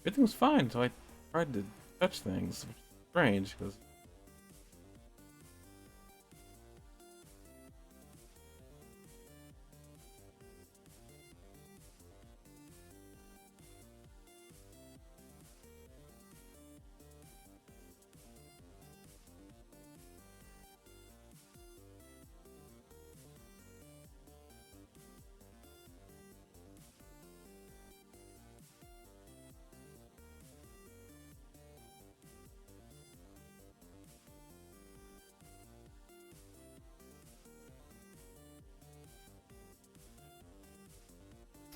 everything was fine. So I tried to touch things. Strange, because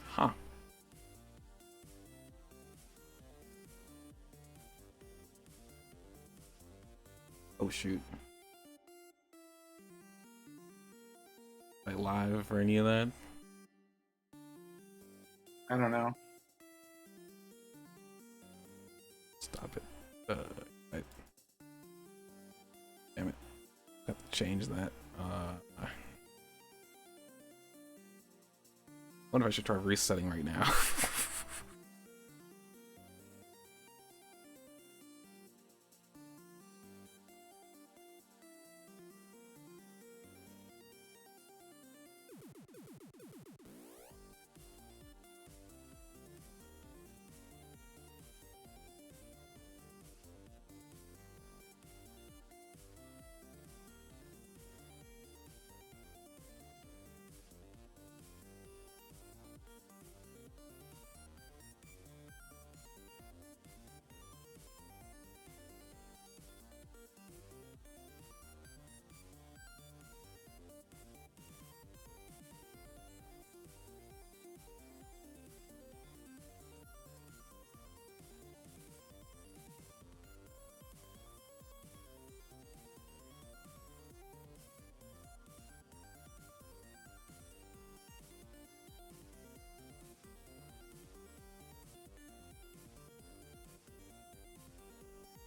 huh? Oh shoot! Like live for any of that? I don't know. Stop it! I, damn it! I have to change that. I wonder if I should try resetting right now.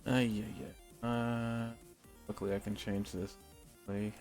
Yeah, yeah. Luckily I can change this. Play.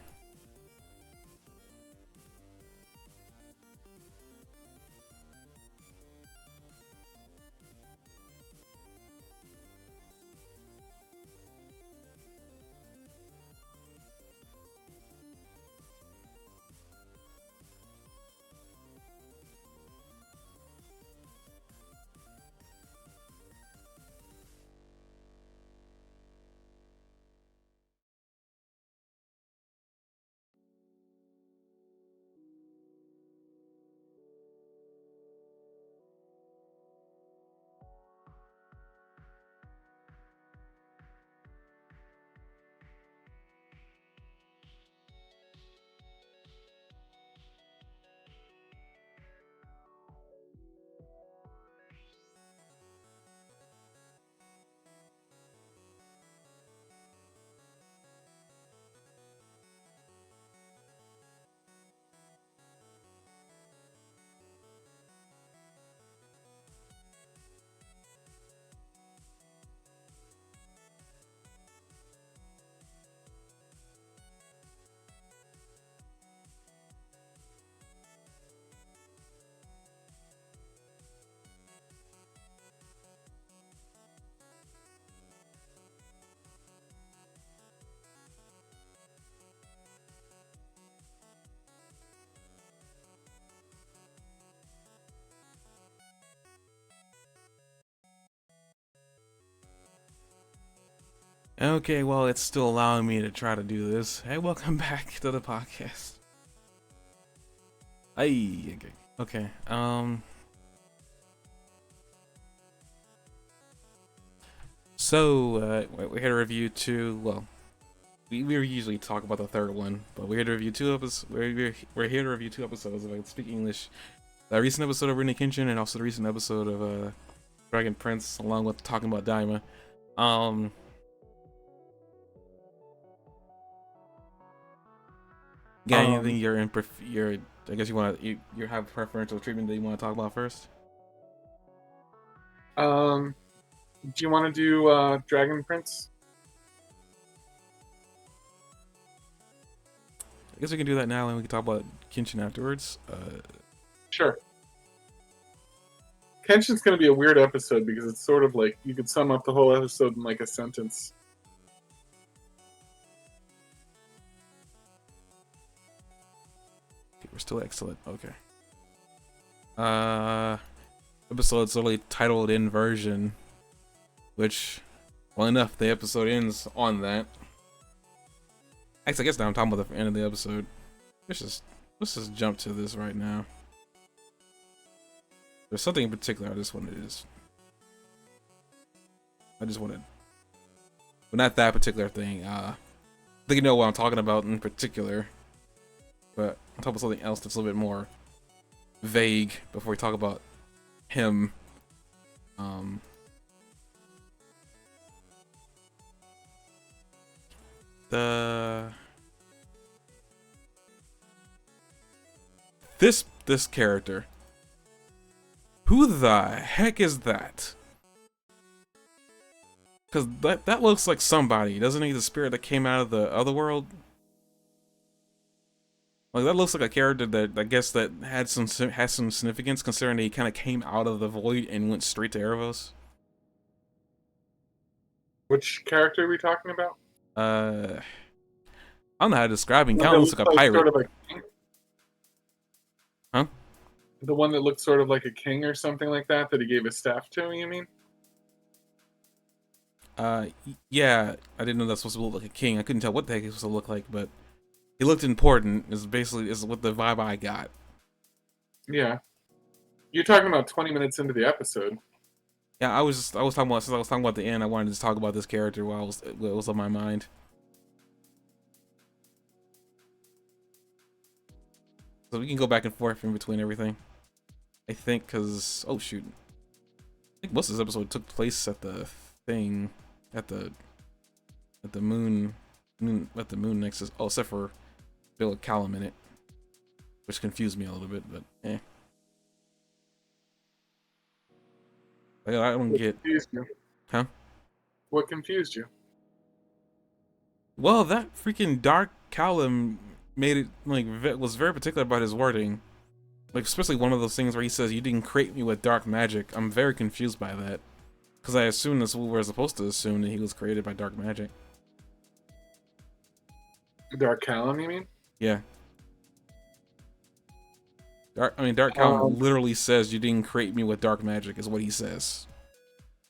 Okay, well, it's still allowing me to try to do this. Hey, welcome back to the podcast. Hey, okay. Okay. So we're here to review two. Well, we usually talk about the third one, but we're here to review two episodes. We're here to review two episodes of Speak English. The recent episode of Rurouni Kenshin and also the recent episode of Dragon Prince, along with talking about Daima. Um, got anything Um, you're in? You're I guess you have preferential treatment that you want to talk about first. um, do you want to do Dragon Prince? I guess we can do that now, and we can talk about Kenshin afterwards. Sure. Kenshin's going to be a weird episode because it's sort of like you could sum up the whole episode in like a sentence. We're still excellent. Okay. Episode's only titled Inversion, which, well enough, the episode ends on that. Actually, I guess now I'm talking about the end of the episode. Let's just jump to this right now. There's something in particular I just wanted but not that particular thing. I think you know what I'm talking about in particular, but I'll talk about something else that's a little bit more vague before we talk about him. This character. Who the heck is that? Because that looks like somebody. Doesn't he? The spirit that came out of the other world? Like, that looks like a character that I guess that has some significance, considering that he kind of came out of the void and went straight to Erebos. Which character are we talking about? I don't know how to describe him. Kind of looks like a pirate. Sort of a king? Huh? The one that looked sort of like a king or something like that he gave his staff to, you mean? Yeah, I didn't know that's supposed to look like a king. I couldn't tell what the heck he was supposed to look like, but he looked important. Is what the vibe I got. Yeah, you're talking about 20 minutes into the episode. Yeah, I was talking about the end. I wanted to talk about this character while it was on my mind. So we can go back and forth in between everything. I think, cause oh shoot, I think most of this episode took place at the thing, at the moon nexus. Oh, except for Bill Callum in it, which confused me a little bit, but eh. I don't get. Confused you? Huh? What confused you? Well, that freaking Dark Callum made it like was very particular about his wording. Like, especially one of those things where he says, "You didn't create me with dark magic." I'm very confused by that, because I assume that's what we're supposed to assume, that he was created by dark magic. Dark Callum, you mean? Yeah. Dark Callum literally says, "You didn't create me with dark magic," is what he says.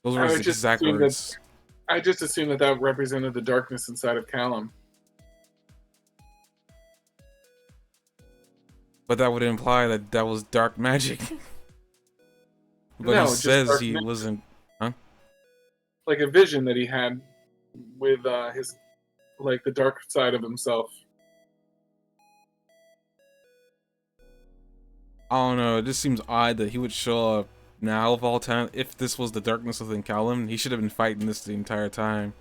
Those were his exact words. I just assumed that represented the darkness inside of Callum. But that would imply that was dark magic. But no, he says he magic. wasn't. Huh? Like a vision that he had with his, like, the dark side of himself. I don't know. It just seems odd that he would show up now of all time. If this was the darkness within Callum, he should have been fighting this the entire time.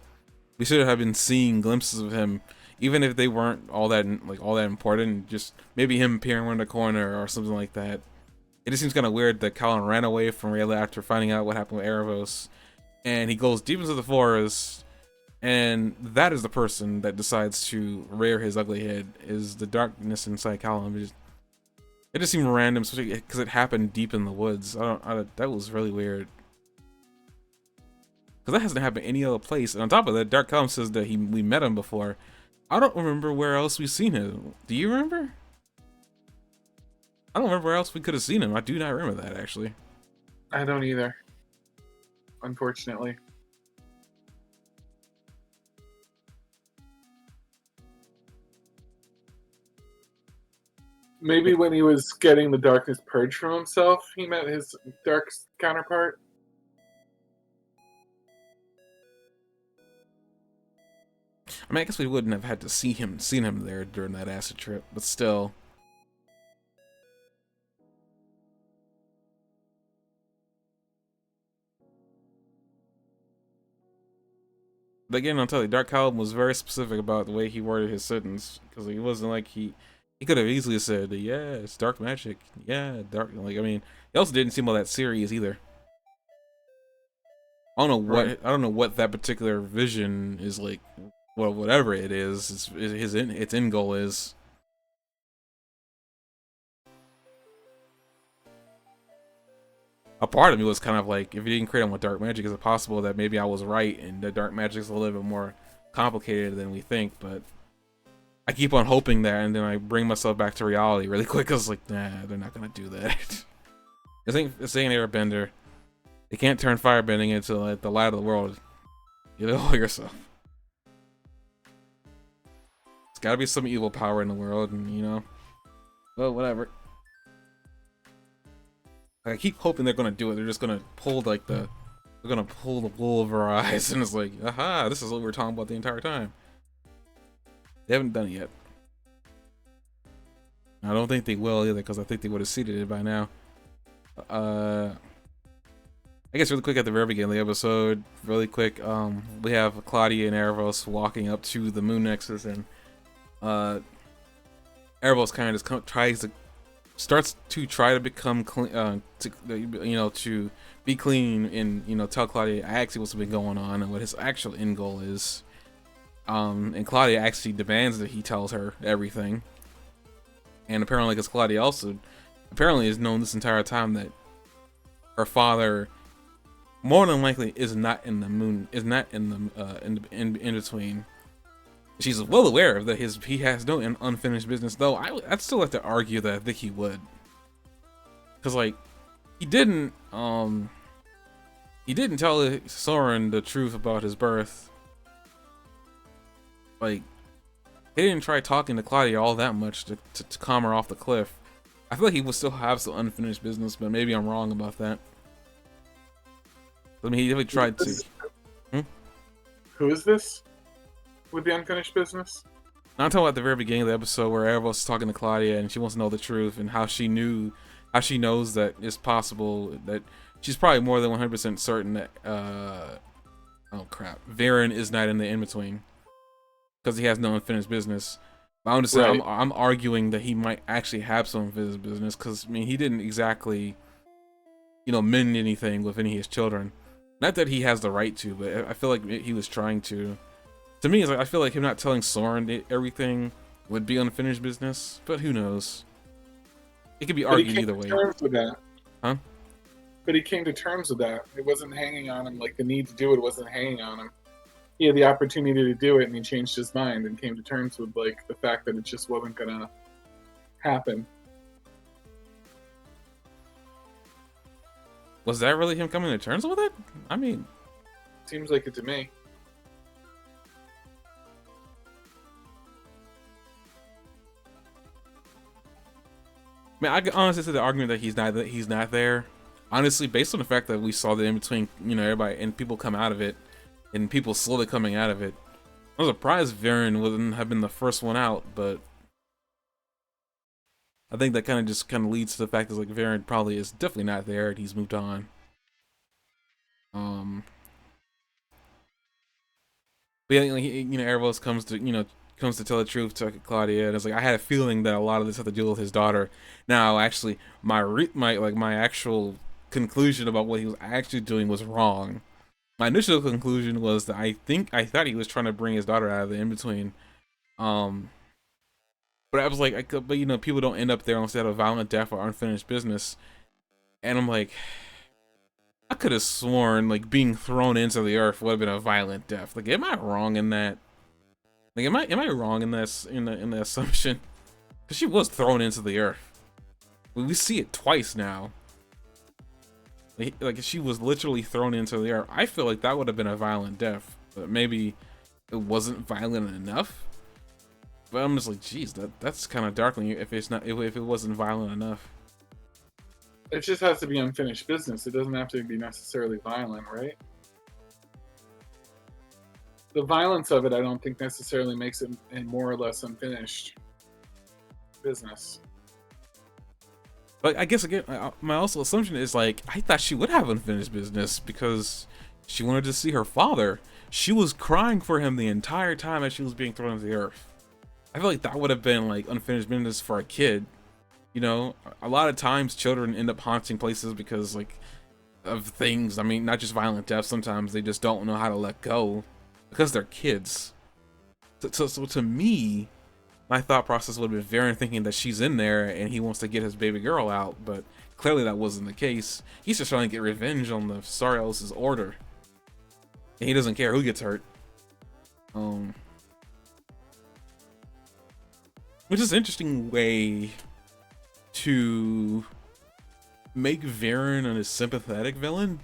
We should have been seeing glimpses of him, even if they weren't all that important. Just maybe him appearing around the corner or something like that. It just seems kind of weird that Callum ran away from Rayla after finding out what happened with Erebos, and he goes deep into the forest, and that is the person that decides to rear his ugly head. Is the darkness inside Callum? It just seemed random, especially because it happened deep in the woods. That was really weird. Because that hasn't happened any other place. And on top of that, Dark Callum says that we met him before. I don't remember where else we've seen him. Do you remember? I don't remember where else we could have seen him. I do not remember that, actually. I don't either. Unfortunately. Maybe when he was getting the darkness purged from himself, he met his dark counterpart. I mean, I guess we wouldn't have had to seen him there during that acid trip, but still. But again, I'll tell you, Dark Callum was very specific about the way he worded his sentence, because he wasn't like he could have easily said, "Yeah, it's dark magic." Yeah, dark. Like, I mean, he also didn't seem all that serious either. I don't know what that particular vision is like. Well, whatever it is, its end goal is. a part of me was kind of like, if you didn't create them with dark magic, is it possible that maybe I was right and the dark magic is a little bit more complicated than we think? But I keep on hoping that, and then I bring myself back to reality really quick. I was like, nah, they're not gonna do that. This ain't airbender. They can't turn firebending into like the light of the world. You know yourself. It's gotta be some evil power in the world, and you know, well, whatever. I keep hoping they're gonna do it. They're just gonna pull like they're gonna pull the wool over our eyes, and it's like, aha, this is what we were talking about the entire time. They haven't done it yet. I don't think they will either, because I think they would have seeded it by now. I guess really quick at the very beginning of the episode, really quick, we have Claudia and Erebos walking up to the moon nexus, and Erebos kind of just starts to try to become clean, to be clean, and tell Claudia actually what's been going on and what his actual end goal is. And Claudia actually demands that he tells her everything. And apparently, because Claudia also apparently has known this entire time that her father, more than likely, is not in the moon, is not in the in between. She's well aware of that he has no unfinished business. Though I'd still like to argue that I think he would, because like he didn't tell Soren the truth about his birth. Like, he didn't try talking to Claudia all that much to calm her off the cliff. I feel like he would still have some unfinished business, but maybe I'm wrong about that. I mean, he definitely tried to. Who is this with the unfinished business? I'm talking about the very beginning of the episode where Erebos is talking to Claudia and she wants to know the truth and how she knows that it's possible that she's probably more than 100% certain that oh crap, Varen is not in the in-between because he has no unfinished business. But I'm just saying, right. I'm arguing that he might actually have some unfinished business, because I mean, he didn't exactly, mend anything with any of his children. Not that he has the right to, but I feel like he was trying to. To me, it's like, I feel like him not telling Soren everything would be unfinished business, but who knows? It could be argued either way. Terms with that. Huh? But he came to terms with that. It wasn't hanging on him. Like, the need to do it wasn't hanging on him. He had the opportunity to do it, and he changed his mind and came to terms with like the fact that it just wasn't gonna happen. Was that really him coming to terms with it? I mean, seems like it to me. Man, I could honestly say the argument that he's not there. Honestly, based on the fact that we saw the in between, everybody and people come out of it, and people slowly coming out of it. I was surprised Varen wouldn't have been the first one out, but I think that kind of leads to the fact that like Varen probably is definitely not there and he's moved on. But yeah, like, Erebos comes to tell the truth to Claudia, and it's like I had a feeling that a lot of this had to do with his daughter. Now, actually, my actual conclusion about what he was actually doing was wrong. My initial conclusion was that I thought he was trying to bring his daughter out of the in-between. But I was like, people don't end up there unless they have a violent death or unfinished business. And I'm like, I could have sworn like being thrown into the earth would have been a violent death. Like, am I wrong in that? Like, am I wrong in this in the assumption? Because she was thrown into the earth. We see it twice now. Like she was literally thrown into the air. I feel like that would have been a violent death, but maybe it wasn't violent enough. But I'm just like, geez, that's kind of darkling if it wasn't violent enough. It just has to be unfinished business. It doesn't have to be necessarily violent, right? The violence of it, I don't think necessarily makes it a more or less unfinished business. But I guess again, my also assumption is like I thought she would have unfinished business because she wanted to see her father. She was crying for him the entire time as she was being thrown into the earth. I feel like that would have been like unfinished business for a kid. A lot of times children end up haunting places because like of things. I mean, not just violent death. Sometimes they just don't know how to let go because they're kids. So to me, my thought process would have been Varen thinking that she's in there and he wants to get his baby girl out, but clearly that wasn't the case. He's just trying to get revenge on the Sariel's order. And he doesn't care who gets hurt. Which is an interesting way to make Viren a sympathetic villain.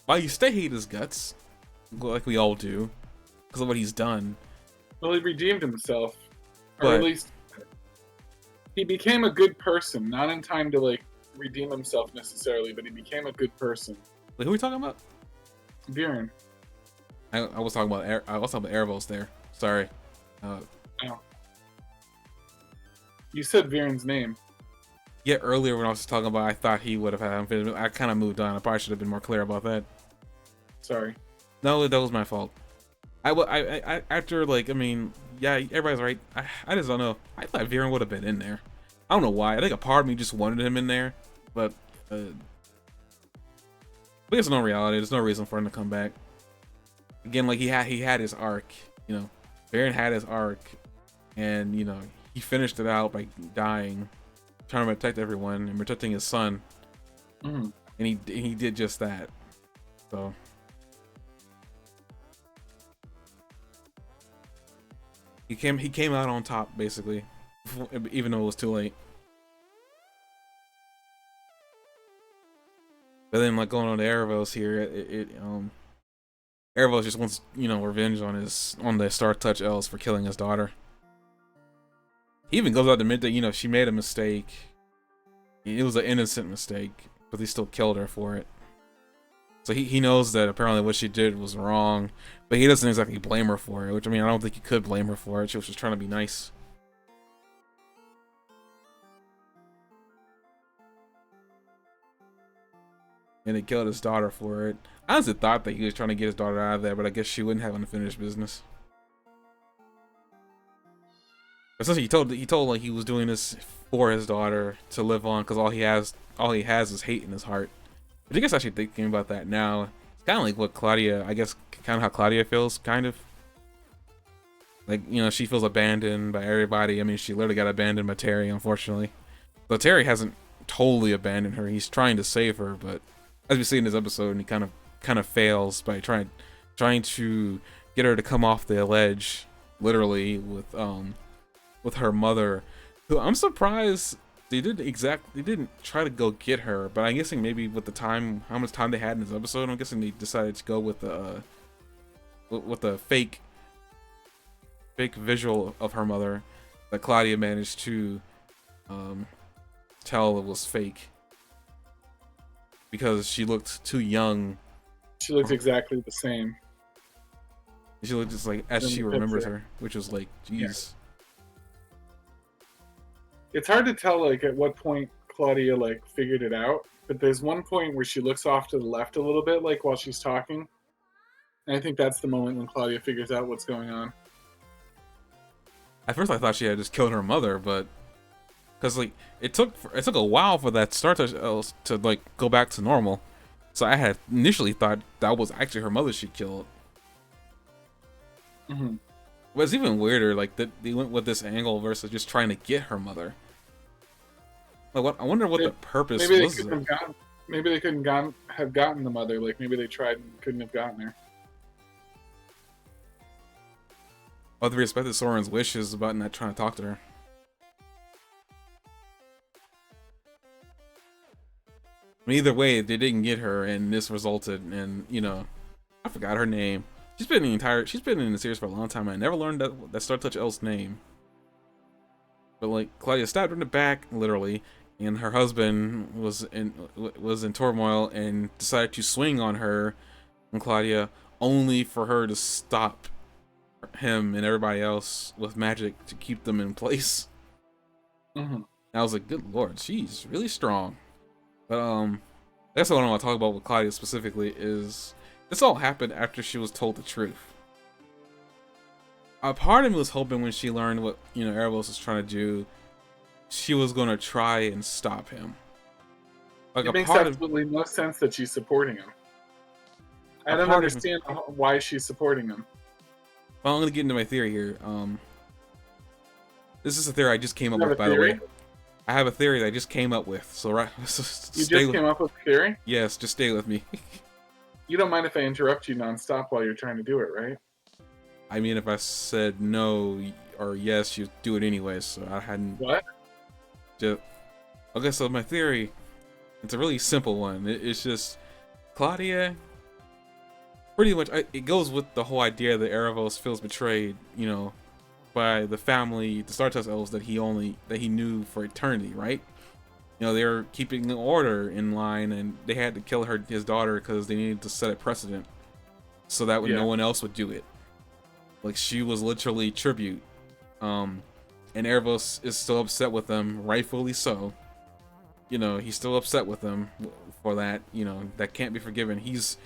While you still hate his guts, like we all do, because of what he's done. Well, he redeemed himself, or But- at least he became a good person. Not in time to like redeem himself necessarily, but he became a good person. Like, who are we talking about? Viren. I was talking about Erebos there. Sorry. You said Viren's name. Yeah, earlier when I was talking about, I thought he would have had unfinished. I kind of moved on. I probably should have been more clear about that. Sorry. No, that was my fault. I after, like, I mean, yeah, everybody's right. I just don't know. I thought Viren would have been in there. I don't know why. I think a part of me just wanted him in there, but there's no reality. There's no reason for him to come back. Again, like, he had his arc. You know, Viren had his arc, and you know, he finished it out by dying, trying to protect everyone and protecting his son. Mm. And he did just that. So he came out on top, basically, even though it was too late. But then, like, going on to Erebos here, Erebos just wants, you know, revenge on the Star Touch Elves for killing his daughter. He even goes out to admit that, you know, she made a mistake. It was an innocent mistake, but he still killed her for it. So he knows that apparently what she did was wrong, but he doesn't exactly blame her for it, which, I mean, I don't think he could blame her for it. She was just trying to be nice. And he killed his daughter for it. I honestly thought that he was trying to get his daughter out of there, but I guess she wouldn't have unfinished business. Essentially, he told like he was doing this for his daughter to live on, because all he has is hate in his heart. But I guess actually thinking about that now, it's kind of like what Claudia, I guess, kind of how Claudia feels, kind of. Like, you know, she feels abandoned by everybody. I mean, she literally got abandoned by Terry, unfortunately. But Terry hasn't totally abandoned her. He's trying to save her, but as we see in this episode, he kind of fails by trying to get her to come off the ledge, literally, with her mother, who I'm surprised they didn't try to go get her, but I'm guessing maybe with the time, how much time they had in this episode, I'm guessing they decided to go with the fake visual of her mother that Claudia managed to tell it was fake because she looked too young. She looked exactly the same. She looked just like as she remembers her, which was like, geez. Yeah. It's hard to tell, like, at what point Claudia, like, figured it out, but there's one point where she looks off to the left a little bit, like, while she's talking, and I think that's the moment when Claudia figures out what's going on. At first I thought she had just killed her mother, but because, like, it took a while for that Star Touch to, like, go back to normal, so I had initially thought that was actually her mother she killed. Mm-hmm. But it's even weirder, like, that they went with this angle versus just trying to get her mother. Like, what? I wonder what the purpose was. Maybe they couldn't have gotten the mother. Like, maybe they tried and couldn't have gotten her. Oh, they respected Soren's wishes about not trying to talk to her. I mean, either way, they didn't get her, and this resulted in, you know, I forgot her name. She's been in the series for a long time. I never learned that Star Touch Elf's name. But, like, Claudia stabbed her in the back, literally, and her husband was in turmoil and decided to swing on her and Claudia, only for her to stop him and everybody else with magic to keep them in place. Mm-hmm. And I was like, good lord, she's really strong. But that's what I want to talk about with Claudia specifically is this all happened after she was told the truth. A part of me was hoping when she learned what, you know, Erebos was trying to do, she was going to try and stop him. Like, it makes absolutely no sense that she's supporting him. I don't understand why she's supporting him. Well, I'm going to get into my theory here. This is a theory I just came up with, by the way. I have a theory that I just came up with. So right, You stay just with. came up with a theory? Yes, just stay with me. You don't mind if I interrupt you nonstop while you're trying to do it, right? I mean, if I said no or yes, you'd do it anyways. So I hadn't What? just. Okay, so my theory, it's a really simple one. It's just Claudia. Pretty much, it goes with the whole idea that Erebos feels betrayed, you know, by the family, the Stardust Elves that he knew for eternity, right? You know, they're keeping the order in line, and they had to kill his daughter because they needed to set a precedent, so that no Yeah. one else would do it. Like, she was literally tribute. And Erebos is still upset with them, rightfully so. You know, he's still upset with them for that. You know, that can't be forgiven. He's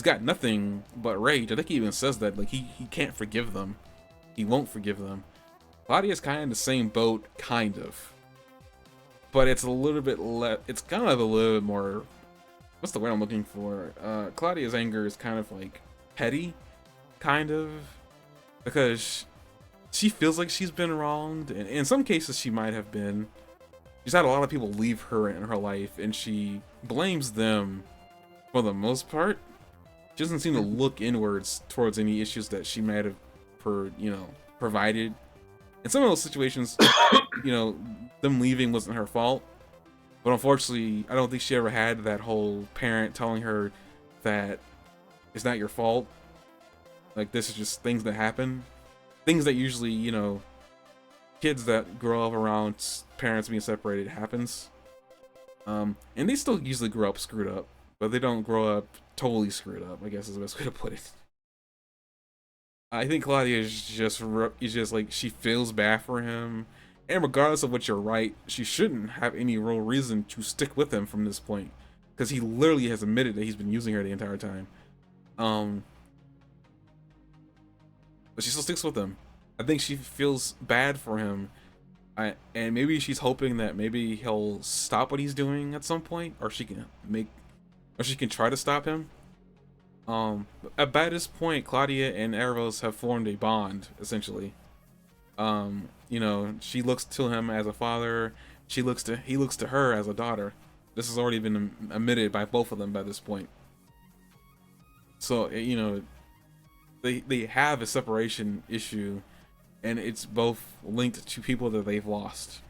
got nothing but rage. I think he even says that, like, he can't forgive them. He won't forgive them. Claudia's kind of in the same boat, kind of. But it's a little bit less, it's kind of a little bit more, what's the word I'm looking for? Claudia's anger is kind of like petty, kind of. Because she feels like she's been wronged, and in some cases she might have been. She's had a lot of people leave her in her life, and she blames them for the most part. She doesn't seem to look inwards towards any issues that she might have, provided. In some of those situations, them leaving wasn't her fault. But unfortunately, I don't think she ever had that whole parent telling her that it's not your fault. Like, this is just things that happen. Things that usually, kids that grow up around parents being separated happens. And they still usually grow up screwed up, but they don't grow up totally screwed up, I guess is the best way to put it. I think Claudia is just like, she feels bad for him, and regardless of what you're right, she shouldn't have any real reason to stick with him from this point, because he literally has admitted that he's been using her the entire time. But she still sticks with him. I think she feels bad for him, and maybe she's hoping that maybe he'll stop what he's doing at some point, or she can try to stop him. By this point, Claudia and Erebos have formed a bond, essentially. She looks to him as a father. He looks to her as a daughter. This has already been admitted by both of them by this point. So, they have a separation issue, and it's both linked to people that they've lost.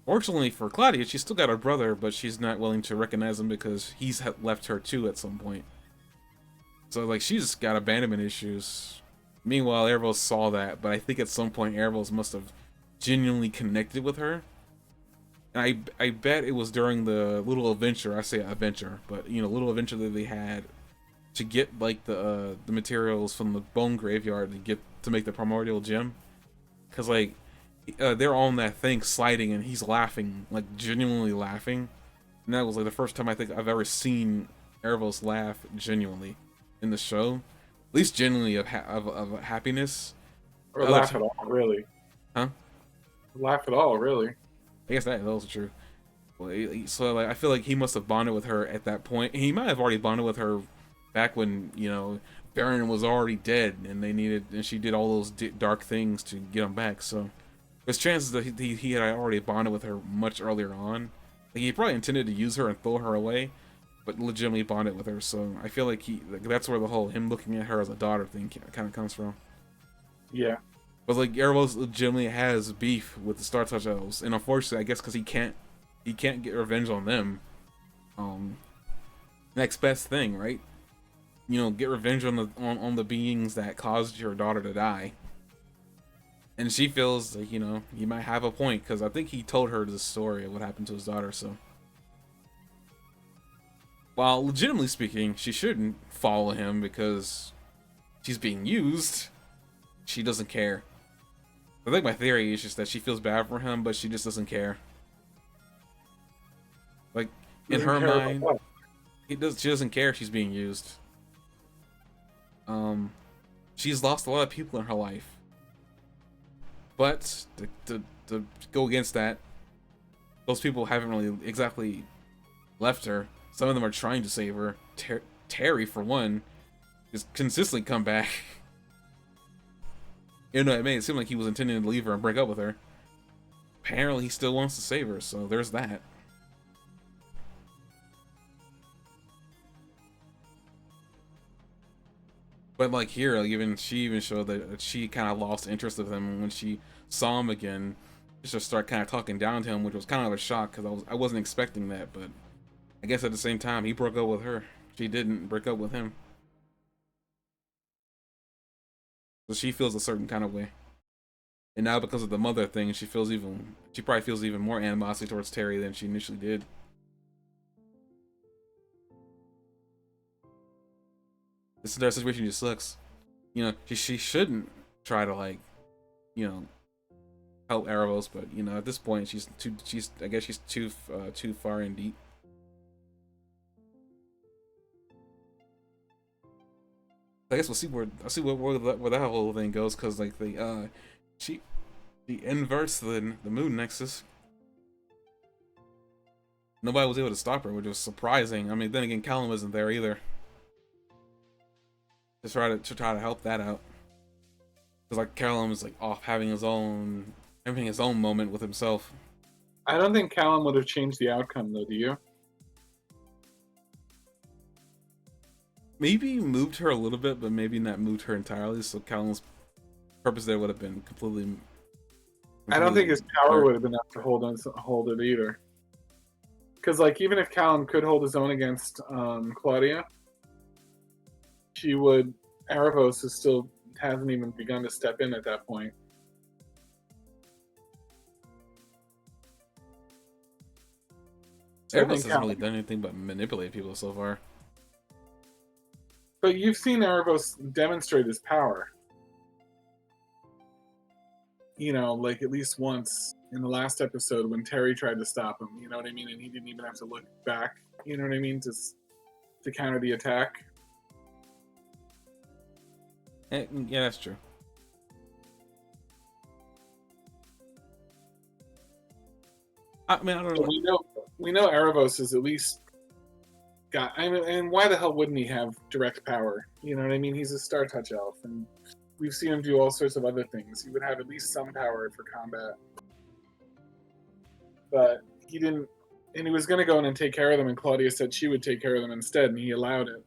Fortunately for Claudia, she's still got her brother, but she's not willing to recognize him because he's left her too at some point. So, like, she's got abandonment issues. Meanwhile, Erebos saw that, but I think at some point Erebos must have genuinely connected with her. And I bet it was during the little adventure, I say adventure, but, little adventure that they had to get, like, the materials from the bone graveyard to make the primordial gem. Because, like, they're on that thing sliding, and he's laughing, like, genuinely laughing. And that was, like, the first time I think I've ever seen Erebos laugh genuinely in the show. At least genuinely of happiness. Or laugh at all, really. Huh? Laugh at all, really. I guess that's also true. Well, so, like, I feel like he must have bonded with her at that point. He might have already bonded with her back when, Baron was already dead, and she did all those dark things to get him back. So there's chances that he had already bonded with her much earlier on. Like, he probably intended to use her and throw her away, but legitimately bonded with her. So I feel like that's where the whole him looking at her as a daughter thing kind of comes from. Yeah. But, like, Erebos legitimately has beef with the Star Touch Elves, and unfortunately, I guess because he can't get revenge on them. Next best thing, right? Get revenge on the beings that caused your daughter to die. And she feels like, he might have a point, because I think he told her the story of what happened to his daughter, so. While legitimately speaking, she shouldn't follow him because she's being used. She doesn't care. I think my theory is just that she feels bad for him, but she just doesn't care. Like, in her mind, she doesn't care if she's being used. She's lost a lot of people in her life. But to go against that, those people haven't really exactly left her. Some of them are trying to save her. Terry, for one, is consistently come back. It made it seem like he was intending to leave her and break up with her. apparently he still wants to save her, so there's that. But like here, like even she even showed that she kind of lost interest of him when she saw him again. She just started kind of talking down to him, which was kind of a shock because I wasn't expecting that. But I guess at the same time, he broke up with her. She didn't break up with him, so she feels a certain kind of way. And now because of the mother thing, she probably feels even more animosity towards Terry than she initially did. This entire situation just sucks. You know, she shouldn't try to like, you know, help Erebos, but you know, at this point, I guess she's too far in deep. I guess I'll see where that whole thing goes, cause like she inverts the moon nexus. Nobody was able to stop her, which was surprising. I mean, then again, Callum wasn't there either. To try to help that out. Cause like Callum is like off having his own moment with himself. I don't think Callum would have changed the outcome, though. Do you? Maybe moved her a little bit, but maybe not moved her entirely. So Callum's purpose there would have been completely. I don't think his power would have been enough to hold it either. Because like even if Callum could hold his own against Claudia, she would. Erebos hasn't even begun to step in at that point. Erebos hasn't really done anything but manipulate people so far. But you've seen Erebos demonstrate his power. You know, like at least once in the last episode when Terry tried to stop him. You know what I mean? And he didn't even have to look back. You know what I mean? To counter the attack. Yeah, that's true. I mean, I don't know. We know Erebos is at least got. I mean, and why the hell wouldn't he have direct power? You know what I mean? He's a Star Touch elf, and we've seen him do all sorts of other things. He would have at least some power for combat, but he didn't. And he was going to go in and take care of them, and Claudia said she would take care of them instead, and he allowed it.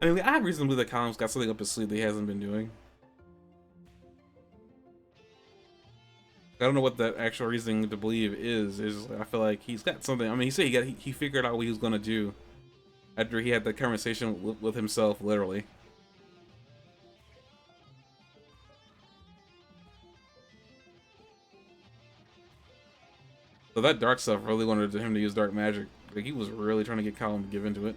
I mean, I have reason to believe that Callum's got something up his sleeve that he hasn't been doing. I don't know what that actual reason to believe is. I feel like he's got something. I mean, he said he figured out what he was gonna do after he had the conversation with himself, literally. So that dark stuff really wanted him to use dark magic. Like he was really trying to get Callum to give into it.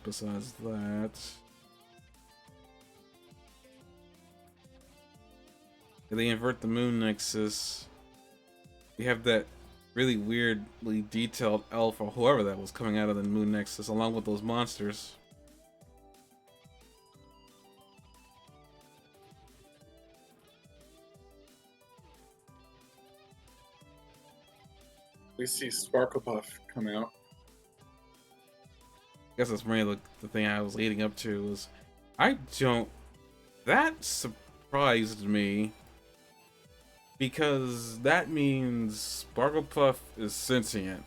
Besides that, if they invert the moon nexus, we have that really weirdly detailed elf or whoever that was coming out of the moon nexus along with those monsters. We see Sparklepuff come out. I guess that's really the thing I was leading up to was that surprised me because that means Sparklepuff is sentient.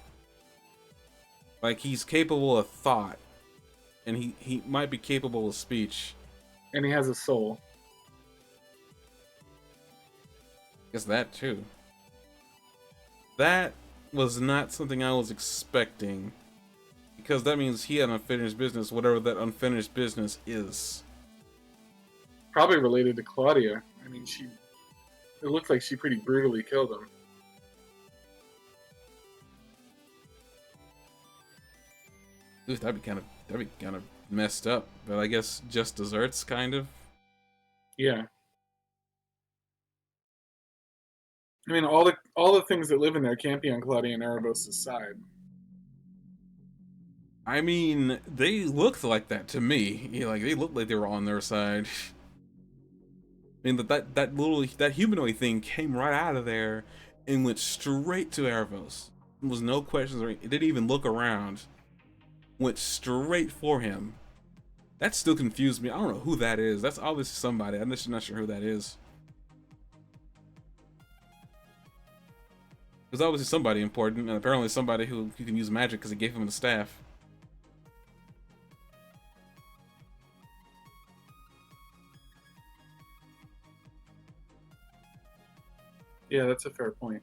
Like he's capable of thought and he might be capable of speech. And he has a soul. I guess that too. That was not something I was expecting. Because that means he had unfinished business, whatever that unfinished business is. Probably related to Claudia. I mean, it looked like she pretty brutally killed him. Ooh, that'd be kind of messed up. But I guess just desserts, kind of. Yeah. I mean, all the things that live in there can't be on Claudia and Erebos' side. I mean, they looked like that to me. Yeah, like they looked like they were on their side. I mean, that humanoid thing came right out of there and went straight to Erebos. was no questions or it didn't even look around. Went straight for him. That still confused me. I don't know who that is. That's obviously somebody. I'm just not sure who that is. It was obviously somebody important, and apparently somebody who can use magic because he gave him the staff. Yeah, that's a fair point.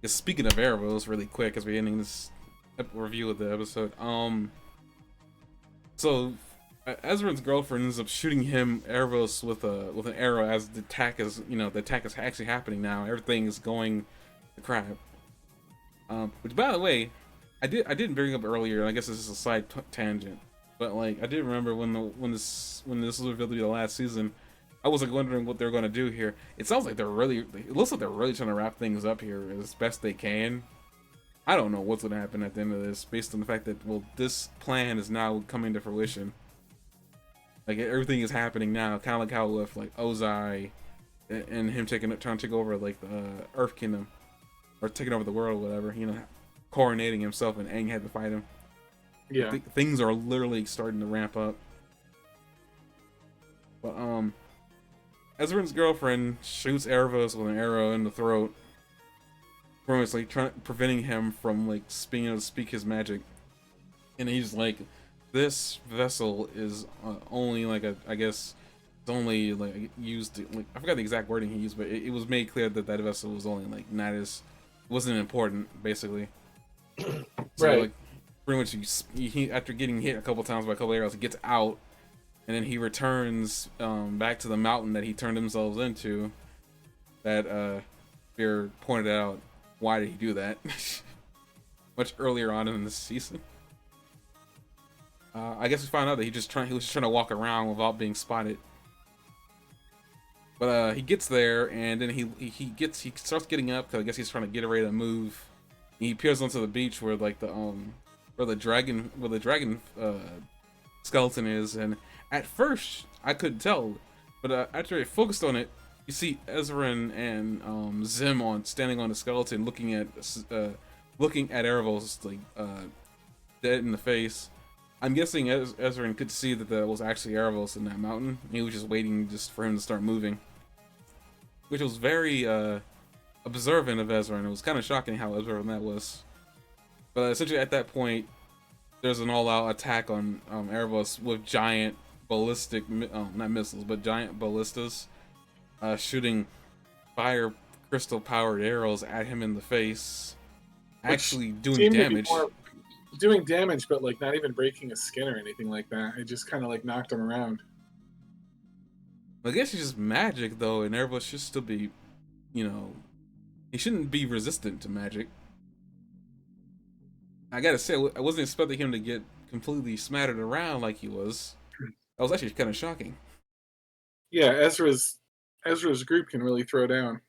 Speaking of arrows, really quick, as we're ending this review of the episode, so Ezra's girlfriend ends up shooting him arrows with an arrow as the attack is, the attack is actually happening now. Everything is going to crap. Which, by the way, I didn't bring up earlier. I guess this is a side tangent, but like I did remember when this was revealed to be the last season. I was like wondering what they're gonna do here. It sounds like it looks like they're really trying to wrap things up here as best they can. I don't know what's gonna happen at the end of this, based on the fact that this plan is now coming to fruition. Like everything is happening now, kind of like how with like Ozai and him trying to take over like the Earth Kingdom, or taking over the world, whatever. Coronating himself, and Aang had to fight him. Yeah. Things are literally starting to ramp up. But Ezra's girlfriend shoots Erebos with an arrow in the throat, pretty much like preventing him from like being able to speak his magic. And he's like, this vessel is only like I guess it's only like used to, like, I forgot the exact wording he used, but it was made clear that that vessel was only like not as, wasn't important, basically. So, right. Like, pretty much he after getting hit a couple times by a couple arrows, he gets out, and then he returns back to the mountain that he turned himself into. That Fear pointed out, why did he do that? Much earlier on in the season. I guess we found out that he was just trying to walk around without being spotted. But he gets there, and then he starts getting up, because I guess he's trying to get ready to move. He appears onto the beach where like the dragon skeleton is, and at first I couldn't tell, but after I focused on it, you see Ezra and Zim standing on the skeleton, looking at Erebos like dead in the face. I'm guessing Ezra could see that there was actually Erebos in that mountain. He was just waiting just for him to start moving, which was very observant of Ezra, and it was kind of shocking how observant that was. But essentially, at that point, there's an all-out attack on Erebos with giant ballistic, not missiles, but giant ballistas, shooting fire crystal-powered arrows at him in the face, actually doing damage. Doing damage, but like not even breaking his skin or anything like that. It just kind of like knocked him around. I guess it's just magic, though, and Erebos should still be, he shouldn't be resistant to magic. I gotta say, I wasn't expecting him to get completely smattered around like he was. That was actually kind of shocking. Yeah, Ezra's group can really throw down.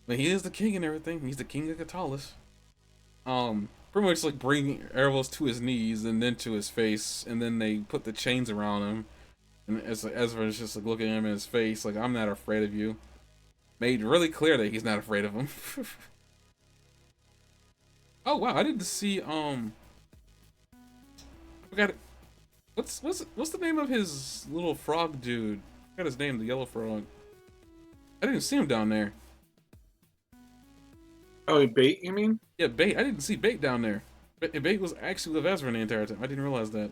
But he is the king and everything. He's the king of Katalis. Pretty much like bringing Erebos to his knees and then to his face, and then they put the chains around him. And Ezra's just like looking at him in his face, like, I'm not afraid of you. Made really clear that he's not afraid of him. Oh wow, I didn't see I forgot it. What's the name of his little frog dude? I forgot his name, the yellow frog. I didn't see him down there. Oh, Bait, you mean? Yeah, Bait. I didn't see Bait down there. Bait was actually with Ezra the entire time. I didn't realize that.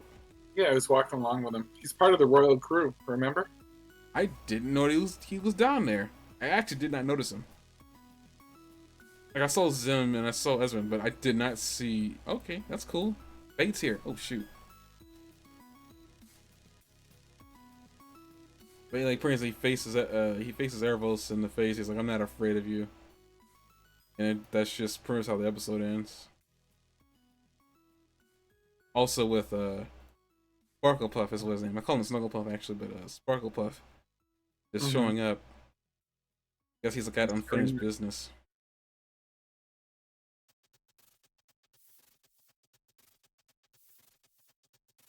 Yeah, I was walking along with him. He's part of the royal crew, remember? I didn't know he was down there. I actually did not notice him. Like, I saw Zim and I saw Ezra, but I did not see... Okay, that's cool. Bait's here. Oh, shoot. But like, pretty much he faces Erebos in the face. He's like, I'm not afraid of you. And that's just pretty much how the episode ends. Also with Sparkle Puff is what his name. I call him Snuggle Puff actually, but Sparkle Puff is showing up. Guess he's got unfinished business.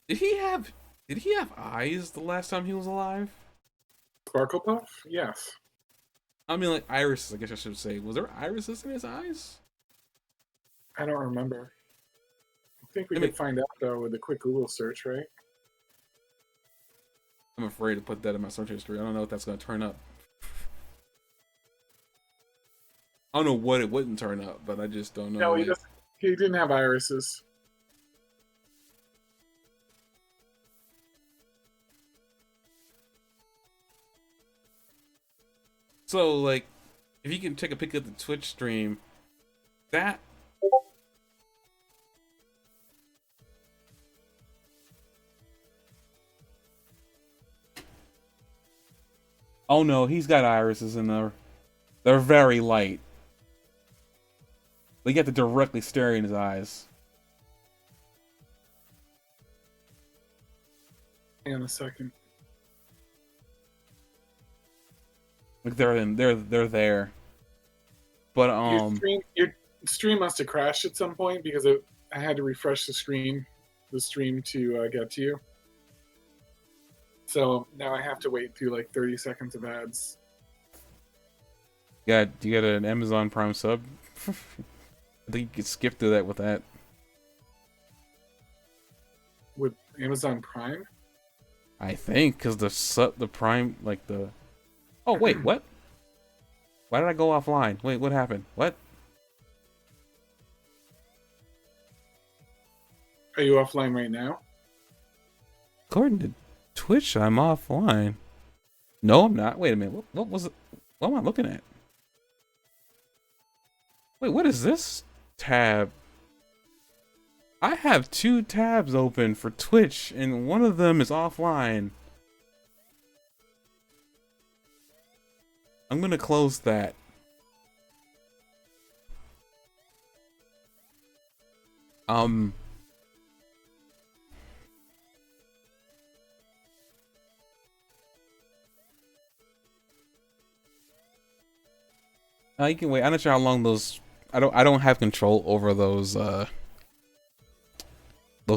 Did he have eyes the last time he was alive? Sparkle Puff? Yes. I mean, like irises. I guess I should say. Was there irises in his eyes? I don't remember. I think we I mean, could find out though with a quick Google search, right? I'm afraid to put that in my search history. I don't know if that's gonna turn up. I don't know what it wouldn't turn up, but I just don't know. No, Like, he didn't have irises. so like, if you can take a pic of the Twitch stream, that. Oh no, he's got irises in there. They're very light. They get to directly stare in his eyes. Hang on a second. Like they're there. But Your stream must have crashed at some point because I had to refresh the stream to get to you. So now I have to wait through like 30 seconds of ads. do you get an Amazon Prime sub? I think you could skip through that with that. With Amazon Prime? I think because the Prime like the. Oh wait, what? Why did I go offline? Wait, what happened? What? Are you offline right now? According to Twitch, I'm offline. No, I'm not. Wait a minute. What was it? What am I looking at? Wait, what is this tab? I have 2 tabs open for Twitch, and one of them is offline. I'm gonna close that. You can wait. I'm not sure how long those. I don't have control over those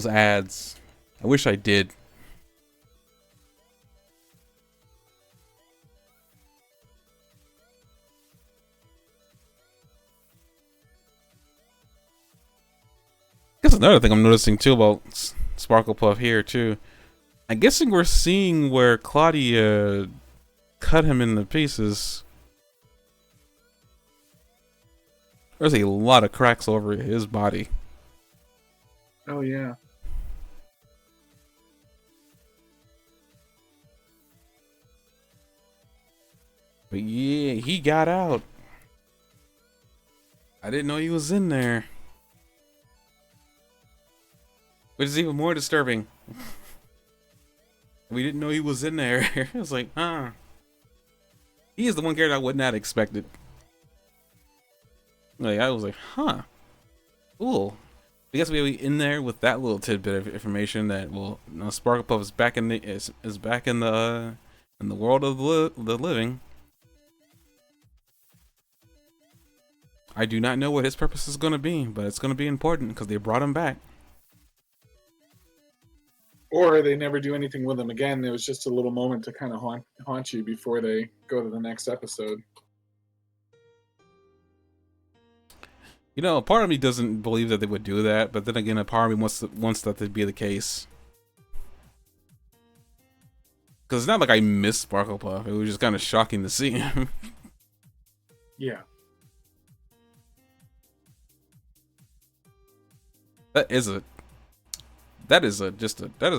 ads. I wish I did. Guess another thing I'm noticing too about Sparkle Puff here too. I'm guessing we're seeing where Claudia cut him into pieces. There's a lot of cracks over his body. Oh yeah. But yeah, he got out. I didn't know he was in there. Which is even more disturbing. We didn't know he was in there. I was like, huh. He is the one character I would not have expected. Like, I was like, huh. Cool. I guess we'll be in there with that little tidbit of information that Sparkle Puff is back in the back in the world of the living. I do not know what his purpose is going to be, but it's going to be important because they brought him back. Or they never do anything with him again. It was just a little moment to kind of haunt you before they go to the next episode. You know, a part of me doesn't believe that they would do that, but then again, a part of me wants that to be the case. Because it's not like I miss Sparkle Puff. It was just kind of shocking to see him. Yeah. That is a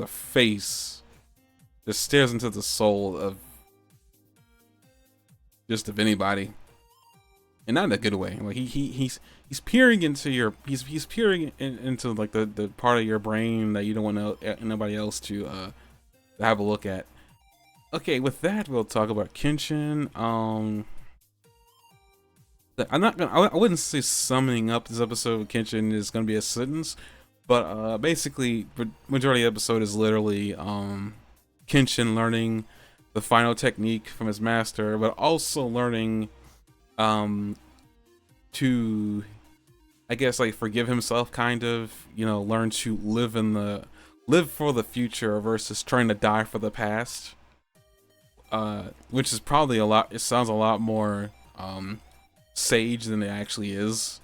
face that stares into the soul of anybody, and not in a good way. Like he's peering into he's peering into like the part of your brain that you don't want nobody else to have a look at. Okay, with that we'll talk about Kenshin. I wouldn't say summing up this episode of Kenshin is gonna be a sentence. But basically, majority of the episode is literally Kenshin learning the final technique from his master, but also learning to, I guess, like forgive himself, kind of, learn to live for the future versus trying to die for the past. Which is probably it sounds a lot more sage than it actually is.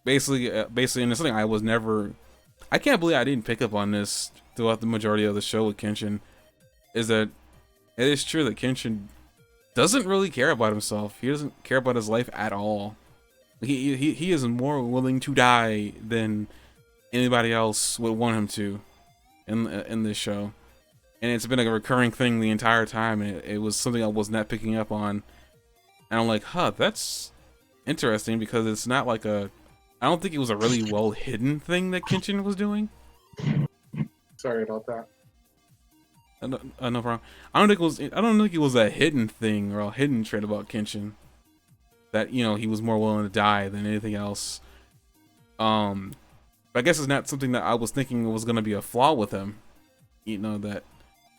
Basically, and it's something I was never. I can't believe I didn't pick up on this throughout the majority of the show with Kenshin. Is that it is true that Kenshin doesn't really care about himself. He doesn't care about his life at all. He is more willing to die than anybody else would want him to in this show, and it's been like a recurring thing the entire time. And it was something I was not picking up on, and I'm like, huh, that's interesting because it's not like a. I don't think it was a really well hidden thing that Kenshin was doing. Sorry about that. No problem. I don't think it was. I don't think it was a hidden thing or a hidden trait about Kenshin that he was more willing to die than anything else. But I guess it's not something that I was thinking was gonna be a flaw with him. That.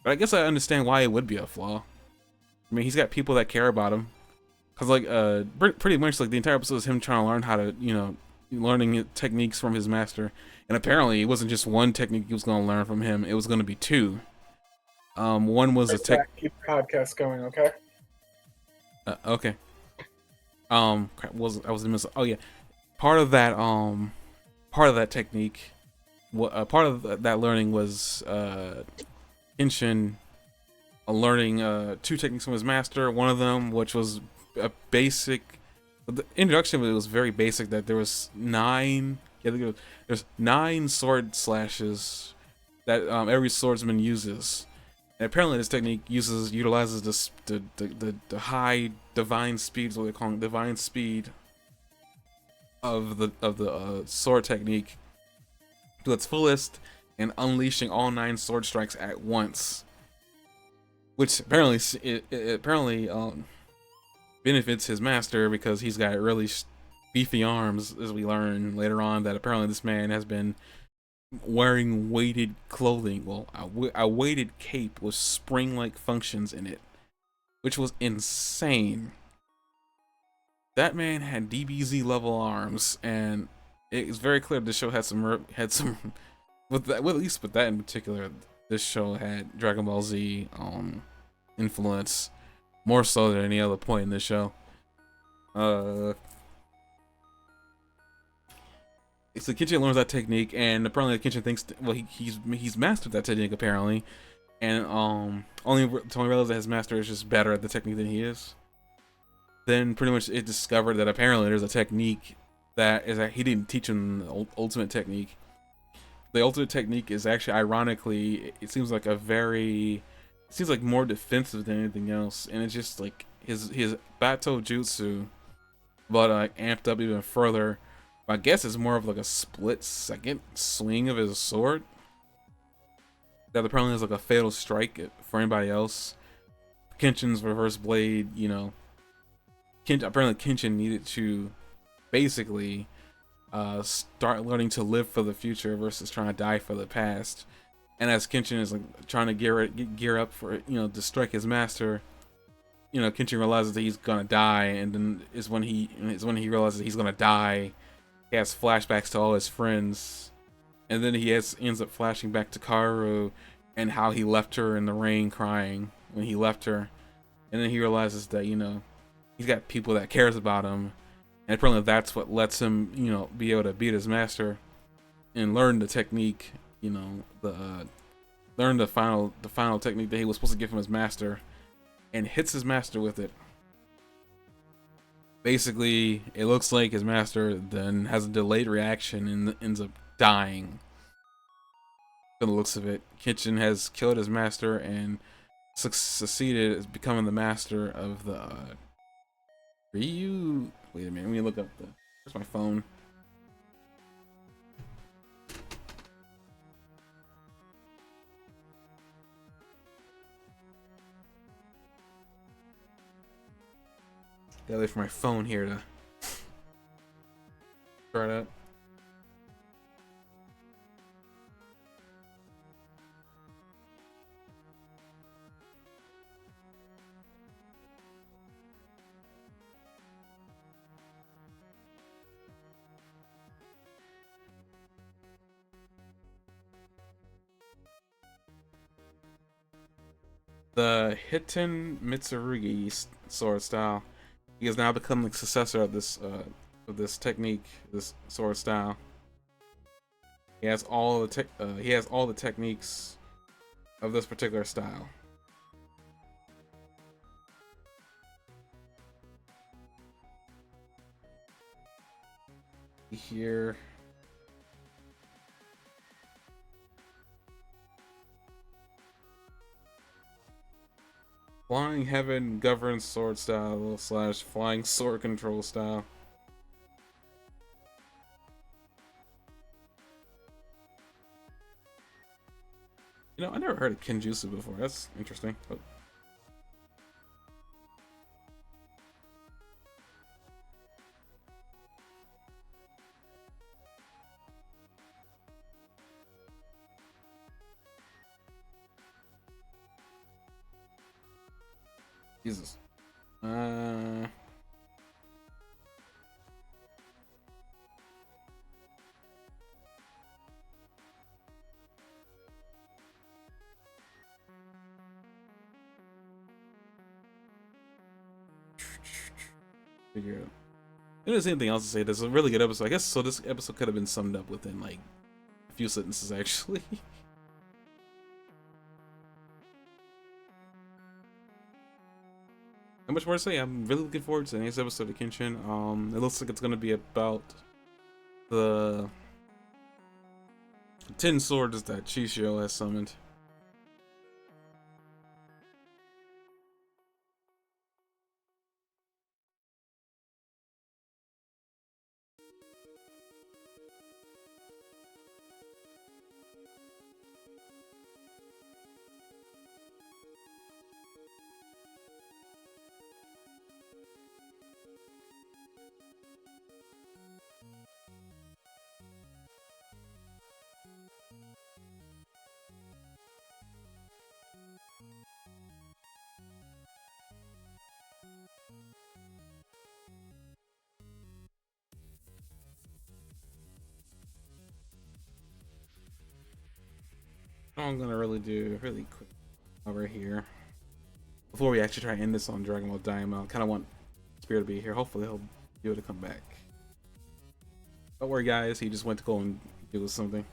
But I guess I understand why it would be a flaw. I mean, he's got people that care about him. Cause like pretty much like the entire episode is him trying to learn how to learning techniques from his master, and apparently it wasn't just one technique he was going to learn from him. It was going to be two. One was a tech. Keep the podcast going, okay? Okay. Was I was miss? Oh yeah, part of that technique, part of that learning was Kenshin learning two techniques from his master. One of them, which was a basic. The introduction of it was very basic. That there was 9. Yeah, there's 9 sword slashes that every swordsman uses. And apparently, this technique utilizes the high divine speed, is what they call it, divine speed of the sword technique to its fullest, and unleashing all 9 sword strikes at once. Which apparently benefits his master because he's got really beefy arms, as we learn later on. That apparently this man has been wearing weighted clothing, a weighted cape with spring-like functions in it, which was insane. That man had DBZ level arms, and it's very clear the show had some with that, well, at least with that in particular, this show had Dragon Ball Z influence more so than any other point in this show. So Kenshin learns that technique, and apparently Kenshin thinks, he's mastered that technique apparently, and only realizes that his master is just better at the technique than he is. Then pretty much it discovered that apparently there's a technique that he didn't teach him the ultimate technique. The ultimate technique is actually, ironically, it seems like more defensive than anything else, and it's just like his Bato Jutsu, but amped up even further. I guess it's more of like a split-second swing of his sword that apparently is like a fatal strike for anybody else. Kenshin's reverse blade, apparently Kenshin needed to basically start learning to live for the future versus trying to die for the past. And as Kenshin is like trying to gear up for to strike his master, Kenshin realizes that he's gonna die, and then is when he realizes that he's gonna die. He has flashbacks to all his friends, and then he ends up flashing back to Kaoru and how he left her in the rain crying when he left her, and then he realizes that he's got people that cares about him, and apparently that's what lets him be able to beat his master and learn the technique, learn the final technique that he was supposed to give him his master, and hits his master with it. Basically, it looks like his master then has a delayed reaction and ends up dying. From the looks of it, Kenshin has killed his master and succeeded as becoming the master of the Ryu. Wait a minute, let me look up where's my phone? Gotta wait for my phone here to start up. The Hiten Mitsurugi sword style He has now become the successor of this technique, this sword style. He has all the techniques of this particular style. Here. Flying Heaven governs sword style / flying sword control style. You know, I never heard of Kenjutsu before. That's interesting. Oh. Jesus. Figure it out. There's anything else to say. There's a really good episode. I guess so. This episode could have been summed up within like a few sentences, actually. How much more to say? I'm really looking forward to the next episode of Kenshin. It looks like it's gonna be about the 10 swords that Chishio has summoned. I'm gonna really do really quick over here before we actually try to end this on Dragon Ball Daima. I kind of want Spirit to be here. Hopefully he'll be able to come back. Don't worry, guys. He just went to go and do something.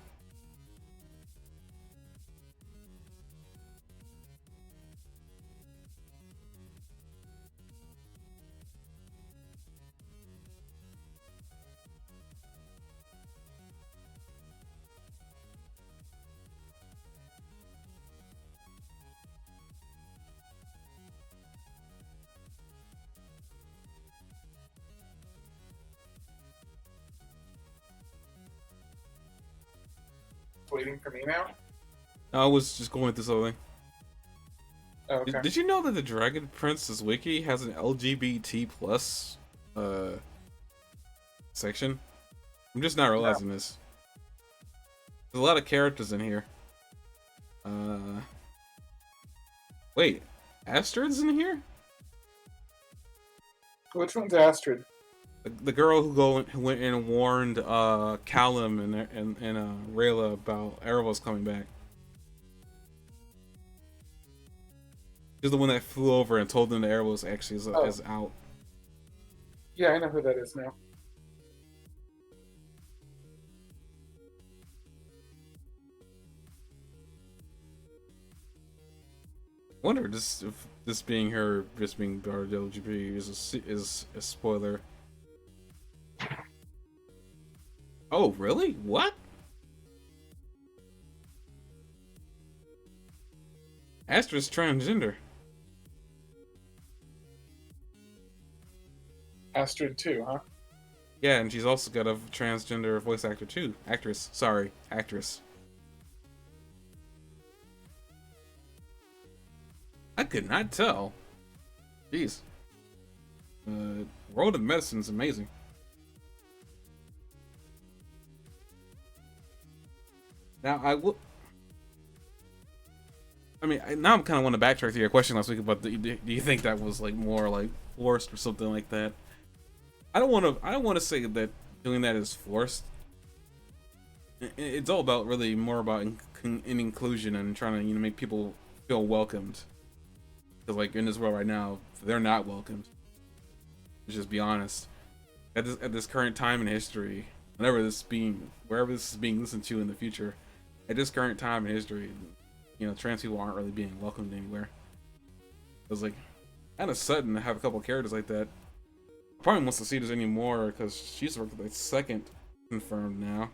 Waiting for me now? I was just going through something. Oh, okay. Did you know that the Dragon Princess wiki has an LGBT plus section? I'm just not realizing this. There's a lot of characters in here. Wait, Astrid's in here? Which one's Astrid? The girl who went and warned Callum and Rayla about Erebos coming back. She's the one that flew over and told them the Erebos actually is out. Yeah, I know who that is now. I wonder if this being her just being guarded LGBT is a spoiler. Oh, really? What? Astra's transgender. Astrid too, huh? Yeah, and she's also got a transgender voice actor too. Actress. Sorry, actress. I could not tell. Jeez. World of Medicine's amazing. Now now I'm kind of want to backtrack to your question last week about do you think that was like more like forced or something like that? I don't want to say that doing that is forced. It's all about really more about inclusion and trying to make people feel welcomed. Because like in this world right now, they're not welcomed. Let's just be honest. At this current time in history, wherever this is being listened to in the future, at this current time in history, trans people aren't really being welcomed anywhere. It was like kind of sudden to have a couple characters like that. Probably wants to see this anymore because she's the second confirmed now.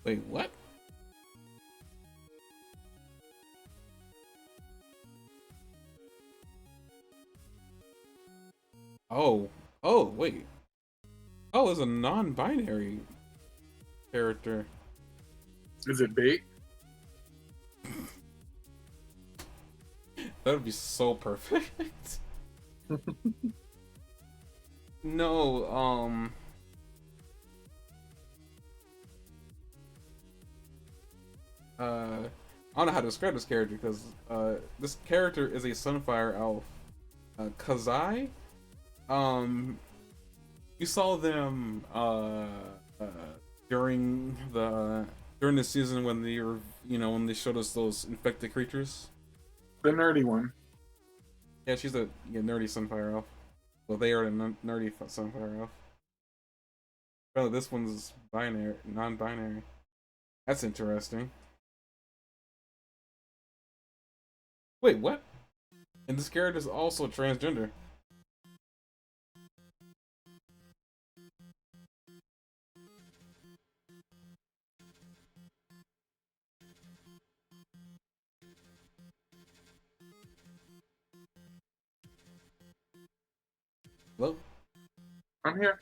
Wait, what? Oh, wait. Oh, it's a non-binary character. Is it bait? That would be so perfect. No, I don't know how to describe this character because this character is a Sunfire Elf. Kazai, um, you saw them during the season when they were, when they showed us those infected creatures. The nerdy one. Yeah, she's a nerdy Sunfire Elf. Well, they are a nerdy Sunfire Elf. Apparently, this one's non-binary. That's interesting. Wait, what? And this character is also transgender. Hello? I'm here.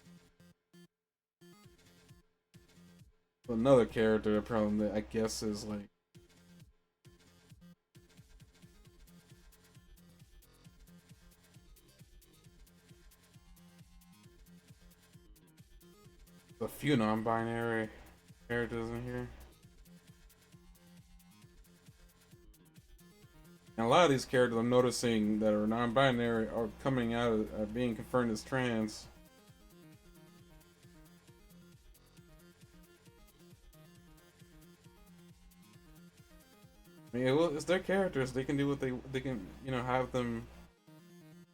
Another character problem that I guess is like a few non-binary characters in here. And a lot of these characters I'm noticing that are non-binary are coming out of being confirmed as trans. I mean, well, it's their characters. They can do what they can, have them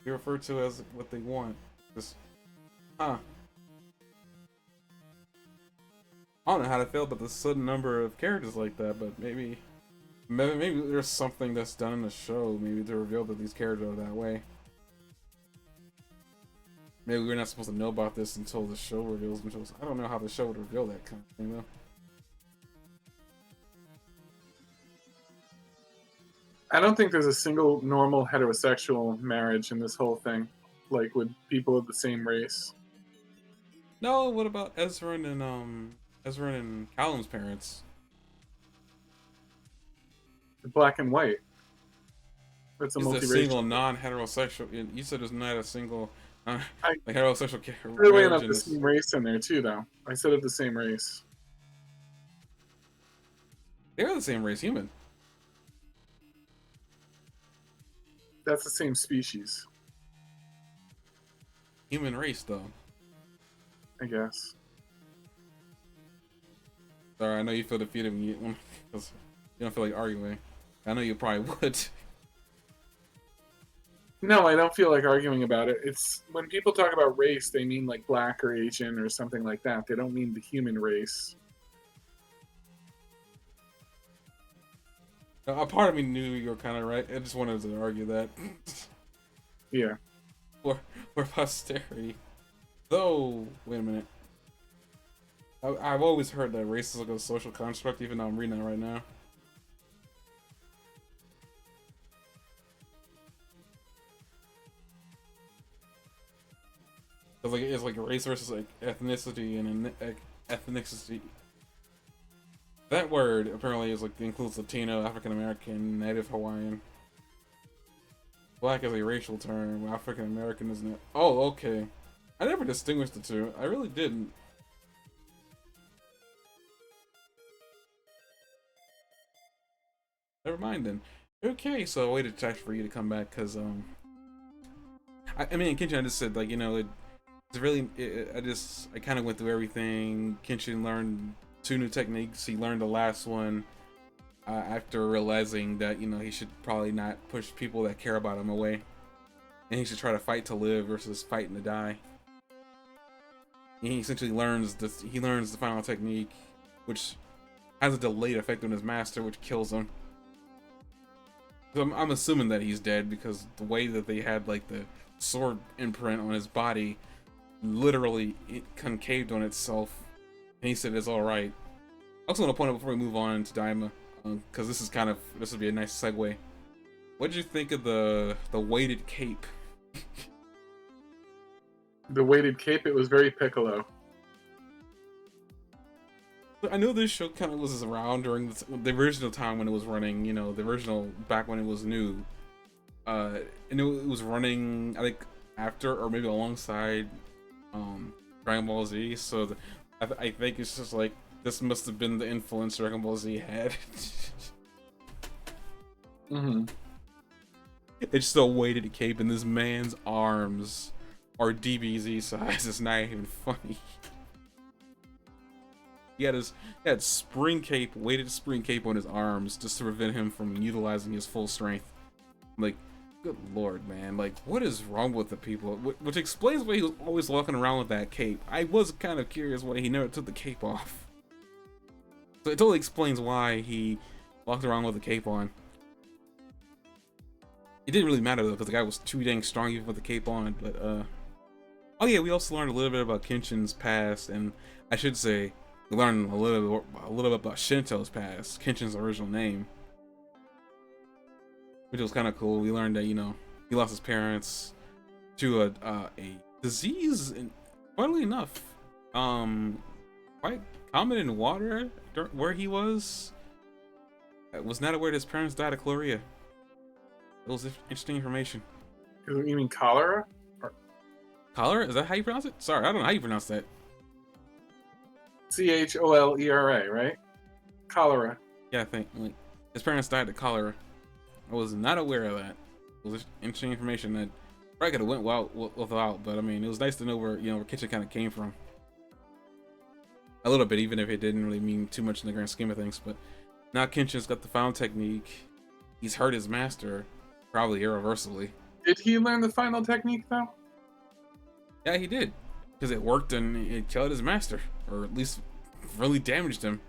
be referred to as what they want. Just, huh? I don't know how to feel about the sudden number of characters like that, but maybe there's something that's done in the show, maybe to reveal that these characters are that way. Maybe we're not supposed to know about this until the show reveals themselves. I don't know how the show would reveal that kind of thing, though. I don't think there's a single normal heterosexual marriage in this whole thing, like with people of the same race. No, what about Ezra and Callum's parents? Black and white. It's a Is a multiracial. single non-heterosexual? You said there's not a single like heterosexual Clearly marriage enough the same race in there too, though. I said of the same race. They're the same race, human. That's the same species, Human race, though. I guess. Sorry, I know you feel defeated because you don't feel like arguing. I know you probably would. No, I don't feel like arguing about it. It's when people talk about race, they mean like black or Asian or something like that. They don't mean the human race. A part of me knew you were kind of right. I just wanted to argue that. Yeah. For posterity. Though, wait a minute. I've always heard that race is like a social construct, even though I'm reading it right now. It's like race versus like ethnicity and ethnicity. That word apparently is like includes Latino, African American, Native Hawaiian. Black is a racial term. African American isn't it? Oh, okay. I never distinguished the two. I really didn't. Never mind then. Okay, so I waited for you to come back because I mean, Kenshin, I just said like it's really I kind of went through everything. Kenshin learned 2 new techniques. He learned the last one after realizing that he should probably not push people that care about him away, and he should try to fight to live versus fighting to die. And he essentially learns this. He learns the final technique, which has a delayed effect on his master, which kills him. So I'm assuming that he's dead because the way that they had like the sword imprint on his body, literally it concaved on itself, and he said it's all right. I also want to point out before we move on to Daima, because this would be a nice segue. What did you think of the weighted cape? The weighted cape, it was very Piccolo. I know this show kind of was around during the original time when it was running, the original back when it was new. And it was running, I think, after or maybe alongside Dragon Ball Z. So I think it's just like this must have been the influence Dragon Ball Z had. It's still weighted cape, and this man's arms are DBZ size. It's not even funny. He had spring cape, weighted spring cape on his arms just to prevent him from utilizing his full strength. Like, good lord, man. Like, what is wrong with the people? Which explains why he was always walking around with that cape. I was kind of curious why he never took the cape off. So it totally explains why he walked around with the cape on. It didn't really matter though, because the guy was too dang strong even with the cape on. But oh yeah, we also learned a little bit about Kenshin's past, and I should say we learned a little bit about Shinto's past, Kenshin's original name, which was kind of cool. We learned that he lost his parents to a disease, and funnily enough, quite common in water where he was. I was not aware that his parents died of cholera. It was interesting information. You mean cholera? Cholera? Is that how you pronounce it? Sorry, I don't know how you pronounce that. Cholera, right? Cholera. Yeah, I think his parents died of cholera. I was not aware of that. It was interesting information that probably could have went without, but I mean, it was nice to know where where Kenshin kind of came from. A little bit, even if it didn't really mean too much in the grand scheme of things. But now Kenshin's got the final technique. He's hurt his master, probably irreversibly. Did he learn the final technique though? Yeah, he did, because it worked and it killed his master, or at least really damaged him.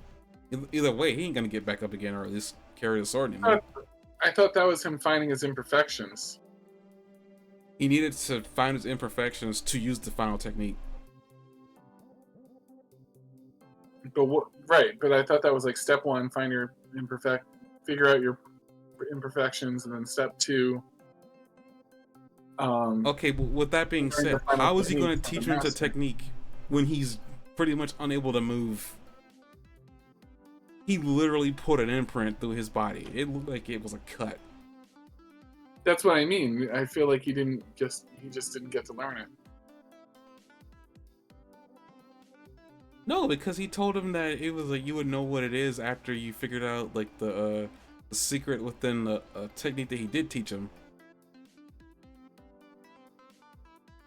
Either way, he ain't gonna get back up again, or at least carry the sword anymore. I thought that was him finding his imperfections. He needed to find his imperfections to use the final technique. But right, but I thought that was like step 1, find your figure out your imperfections, and then step 2. Okay, but with that being said, how is he going to teach him the technique when he's pretty much unable to move? He literally put an imprint through his body. It looked like it was a cut. That's what I mean. I feel like he just didn't get to learn it. No, because he told him that it was like you would know what it is after you figured out like the secret within the technique that he did teach him.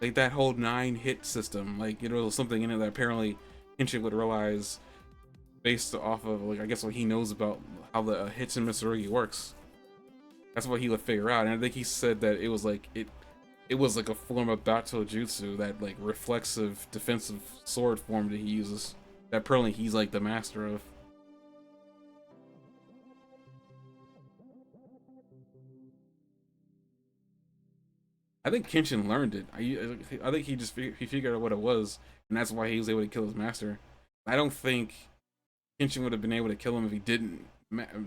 Like that whole 9-hit system, like was something in it that apparently Kenshin would realize based off of like I guess what he knows about how the hits in Mitsurugi works. That's what he would figure out, and I think he said that it was like it was like a form of battle jutsu, that like reflexive defensive sword form that he uses, that apparently he's like the master of. I think Kenshin learned it. I think he figured out what it was, and that's why he was able to kill his master. I don't think Kenshin would have been able to kill him if he didn't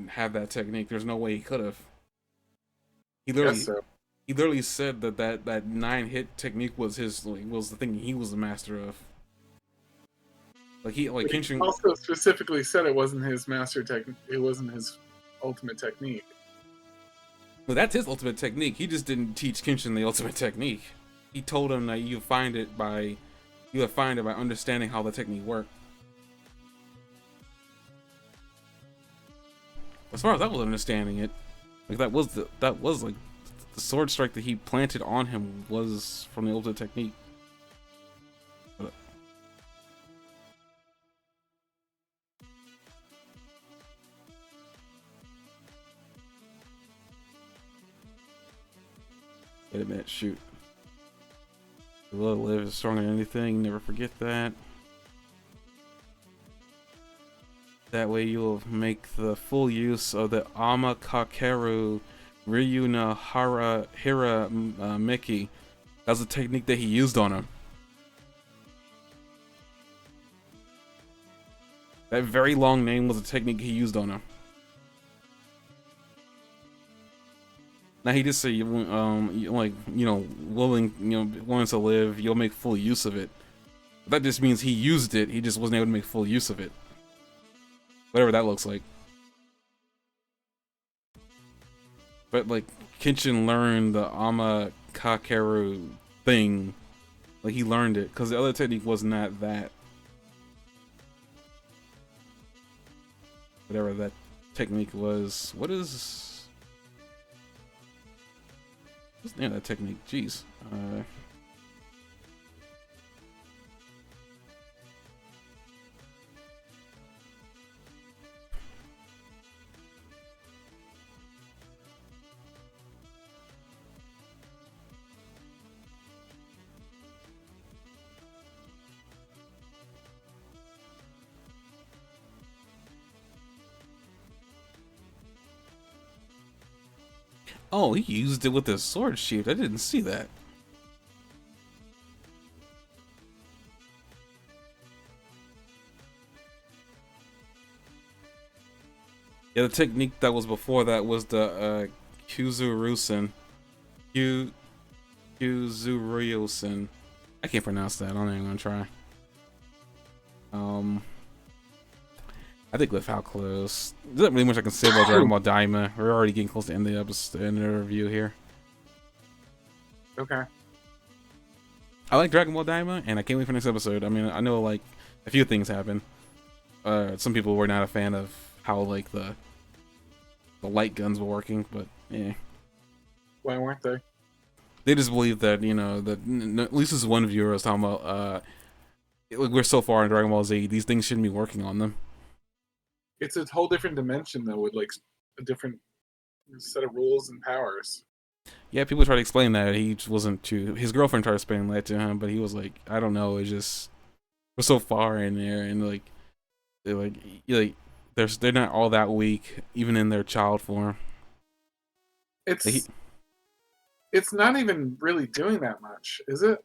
have that technique. There's no way he could have. He literally said that 9-hit technique was was the thing he was the master of. Kenshin He also specifically said it wasn't his master technique. It wasn't his ultimate technique. Well, that's his ultimate technique. He just didn't teach Kenshin the ultimate technique. He told him that you find it by understanding how the technique worked. As far as I was understanding it, like that was like the sword strike that he planted on him was from the ultimate technique. But, wait a minute, shoot. The will to live is stronger than anything. Never forget that. That way you'll make the full use of the Amakakeru Ryuna Hira Miki. That's the technique that he used on him. That very long name was a technique he used on him. Now he just said, willing to live, you'll make full use of it. That just means he used it. He just wasn't able to make full use of it. Whatever that looks like. But like Kenshin learned the Amakakeru thing. Like he learned it. Because the other technique was not that. Whatever that technique was. What's the name of that technique? Jeez. Oh, he used it with his sword sheath. I didn't see that. Yeah, the technique that was before that was the Kyuzurusen. Kyuzuryusen. I can't pronounce that. I'm not even gonna try. I think with how close, there's not really much I can say about Dragon Ball Daima. We're already getting close to the end of the episode, end of the review here. Okay. I like Dragon Ball Daima, and I can't wait for next episode. I mean, I know like a few things happen. Some people were not a fan of how like the light guns were working, but yeah. Why weren't they? They just believe that that at least this one viewer was talking about. Like we're so far in Dragon Ball Z, these things shouldn't be working on them. It's a whole different dimension though, with like a different set of rules and powers. Yeah, people try to explain that he wasn't too. His girlfriend tried to explain that to him, but he was like, I don't know. It's just we're so far in there, and like they're not all that weak, even in their child form. It's not even really doing that much, is it?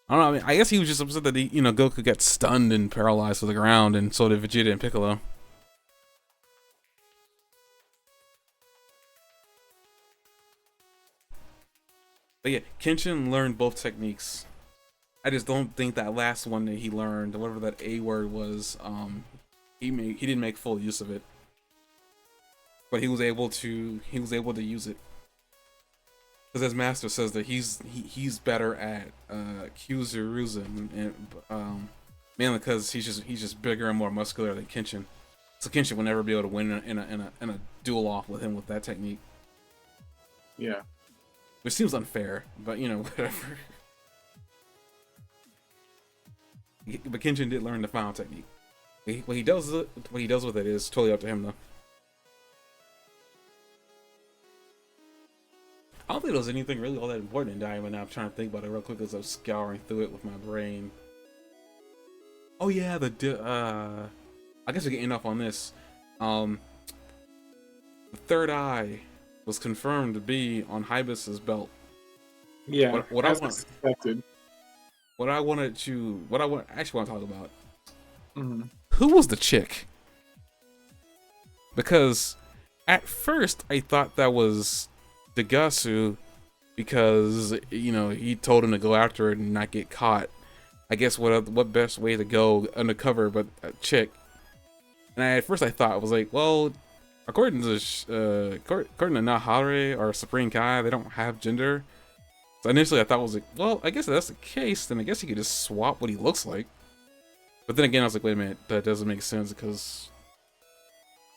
I don't know. I mean, I guess he was just upset that Goku got stunned and paralyzed to the ground, and so did Vegeta and Piccolo. But yeah, Kenshin learned both techniques. I just don't think that last one that he learned, whatever that A word was, he didn't make full use of it. But he was able to use it. Because his master says that he's better at Kyuzuruzen, and mainly because he's just bigger and more muscular than Kenshin. So Kenshin will never be able to win in a duel off with him with that technique. Yeah. Which seems unfair, but whatever. But Kenshin did learn the final technique. What he does with it is totally up to him, though. I don't think there was anything really all that important in Daima. Now I'm trying to think about it real quick as I'm scouring through it with my brain. Oh yeah, I guess we can end off on this. The third eye was confirmed to be on Hibis's belt. Yeah, what I want, suspected. what I actually want to talk about. Mm-hmm. Who was the chick? Because at first I thought that was Degasu, because he told him to go after it and not get caught. I guess what best way to go undercover but a chick. And at first I thought, I was like, well, according to according to Nahare or Supreme Kai, they don't have gender. So initially I thought it was like, well, I guess if that's the case, then I guess he could just swap what he looks like. But then again, I was like, wait a minute, that doesn't make sense because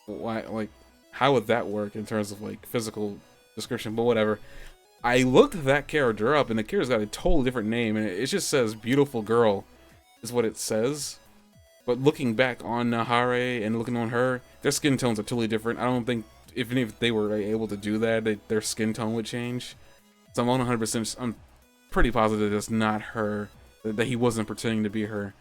why? Like, how would that work in terms of like physical description? But whatever. I looked that character up, and the character's got a totally different name, and it just says "beautiful girl," is what it says. But looking back on Nahare and looking on her, their skin tones are totally different. I don't think even if they were able to do that, their skin tone would change. So I'm 100%. I'm pretty positive that's not her. That he wasn't pretending to be her.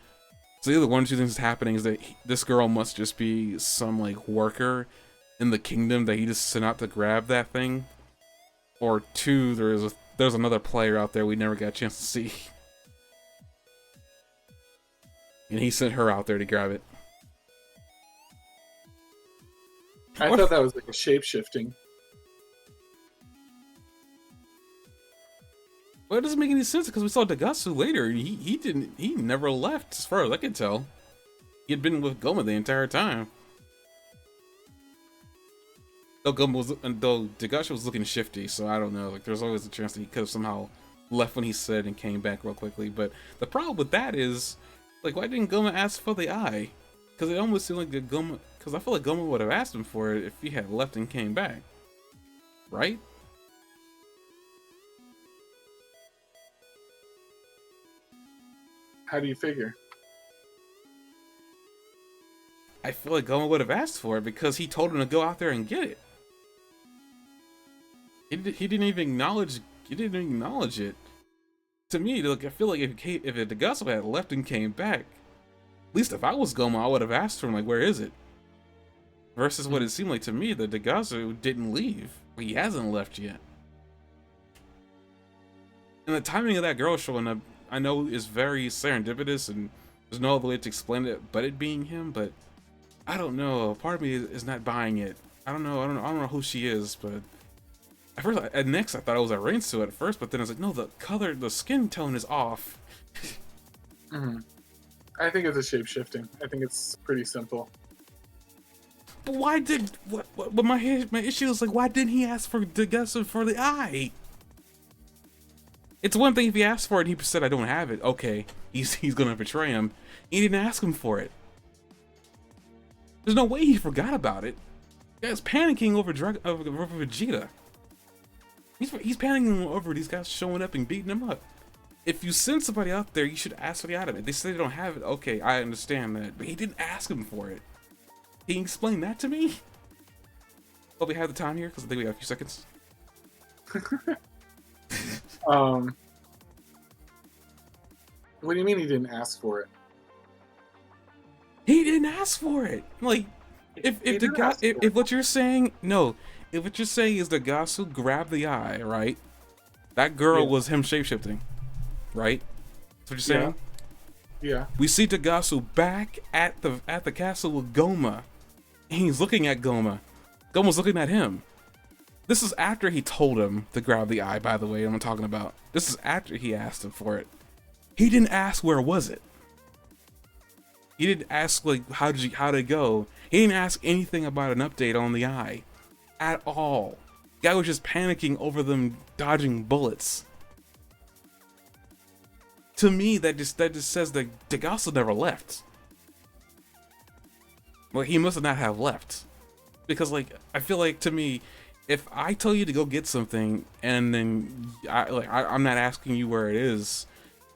So either one or two things is happening is that this girl must just be some like worker in the kingdom that he just sent out to grab that thing, or two, there's another player out there we never got a chance to see, and he sent her out there to grab it. I thought that was like a shape shifting. Well, it doesn't make any sense because we saw Dagasu later. He never left as far as I can tell. He had been with Goma the entire time. Though Dagasu was looking shifty, so I don't know. Like, there's always a chance that he could have somehow left when he said and came back real quickly. But the problem with that is, like, why didn't Goma ask for the eye? Because it almost seemed like Goma. Because I feel like Goma would have asked him for it if he had left and came back, right? How do you figure? I feel like Goma would have asked for it because he told him to go out there and get it. He didn't even acknowledge. He didn't acknowledge it. To me, like, I feel like if Dagasu had left and came back, at least if I was Goma, I would have asked for him, like, where is it? Versus what it seemed like to me that Dagasu didn't leave. He hasn't left yet. And the timing of that girl showing up, I know, is very serendipitous, and there's no other way to explain it but it being him. But I don't know. Part of me is not buying it. I don't know who she is. But at next I thought it was a Rainsu at first, but then I was like, no, the skin tone is off. I think it's a shape shifting. I think it's pretty simple. But why did But my issue is like, why didn't he ask for Dagasu for the eye? It's one thing if he asked for it and he said I don't have it. Okay, he's gonna betray him. He didn't ask him for it. There's no way he forgot about it. The guy's panicking over Vegeta. He's panicking over these guys showing up and beating him up. If you send somebody out there, you should ask for the item. If they say they don't have it, okay, I understand that. But he didn't ask him for it. Can you explain that to me? Well, we have the time here because I think we got a few seconds. What do you mean he didn't ask for it? He didn't ask for it. Like, if what you're saying, no, if what you're saying is Dagasu grabbed the eye, right? That girl was him shapeshifting, right? That's what you're saying? Yeah. We see Dagasu back at the castle with Goma. And he's looking at Goma. Goma's looking at him. This is after he told him to grab the eye, by the way, I'm talking about. This is after he asked him for it. He didn't ask where was it. He didn't ask, like, how did it go? He didn't ask anything about an update on the eye. At all. The guy was just panicking over them dodging bullets. To me, that just says that Dagasu never left. Well, he must not have left. Because, like, I feel like, to me, if I tell you to go get something and then I'm not asking you where it is,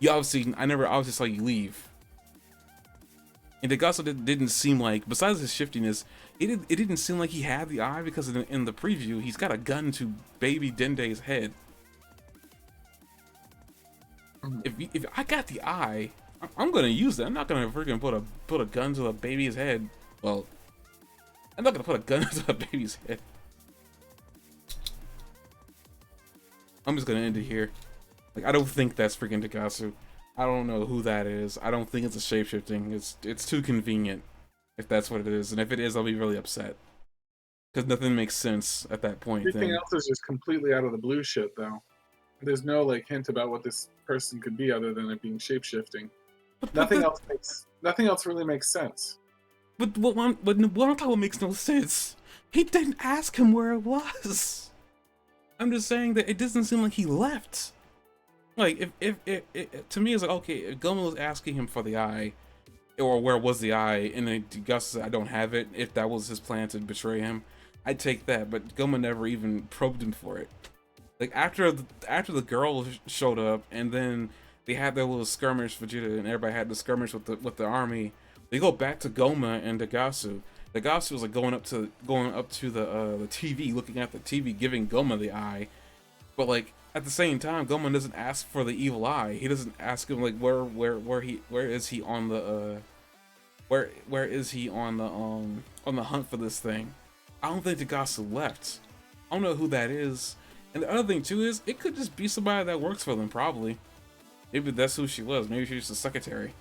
I never obviously saw you leave. And Dagasu didn't seem like, besides his shiftiness, it didn't seem like he had the eye, because in the preview he's got a gun to baby Dende's head. If I got the eye, I'm gonna use it. I'm not gonna freaking put a gun to a baby's head. Well, I'm not gonna put a gun to a baby's head. I'm just gonna end it here. Like, I don't think that's freaking Dagasu. I don't know who that is. I don't think it's a shapeshifting. It's too convenient if that's what it is. And if it is, I'll be really upset. Because nothing makes sense at that point. Everything else is just completely out of the blue shit, though. There's no, like, hint about what this person could be other than it being shapeshifting. Nothing else really makes sense. But what I'm talking about makes no sense. He didn't ask him where it was. I'm just saying that it doesn't seem like he left. Like, if to me, it's like, okay, if Goma was asking him for the eye, or where was the eye, and then Gus said, I don't have it, if that was his plan to betray him, I'd take that, but Goma never even probed him for it. Like, after the girl showed up, and then they had their little skirmish, Vegeta and everybody had the skirmish with the army, they go back to Goma and Dagasu. Dagasu was like going up to the TV, looking at the TV, giving Goma the eye, but like at the same time, Goma doesn't ask for the evil eye. He doesn't ask him like where is he on the where is he on the hunt for this thing. I don't think Dagasu left. I don't know who that is. And the other thing too is it could just be somebody that works for them, probably. Maybe that's who she was. Maybe she was the secretary.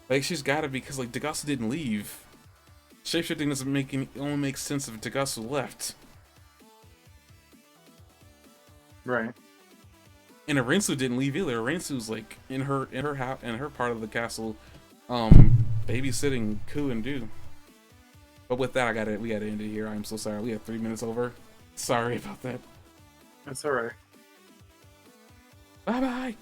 Like, she's gotta be, because like Dagasu didn't leave. Shapeshifting doesn't make any, it only makes sense if Dagasu left. Right. And Arinsu didn't leave either. Arinsu's like in her house, in her part of the castle, babysitting Ku and Du. But with that, we gotta end it here. I'm so sorry. We have 3 minutes over. Sorry about that. That's alright. Bye bye.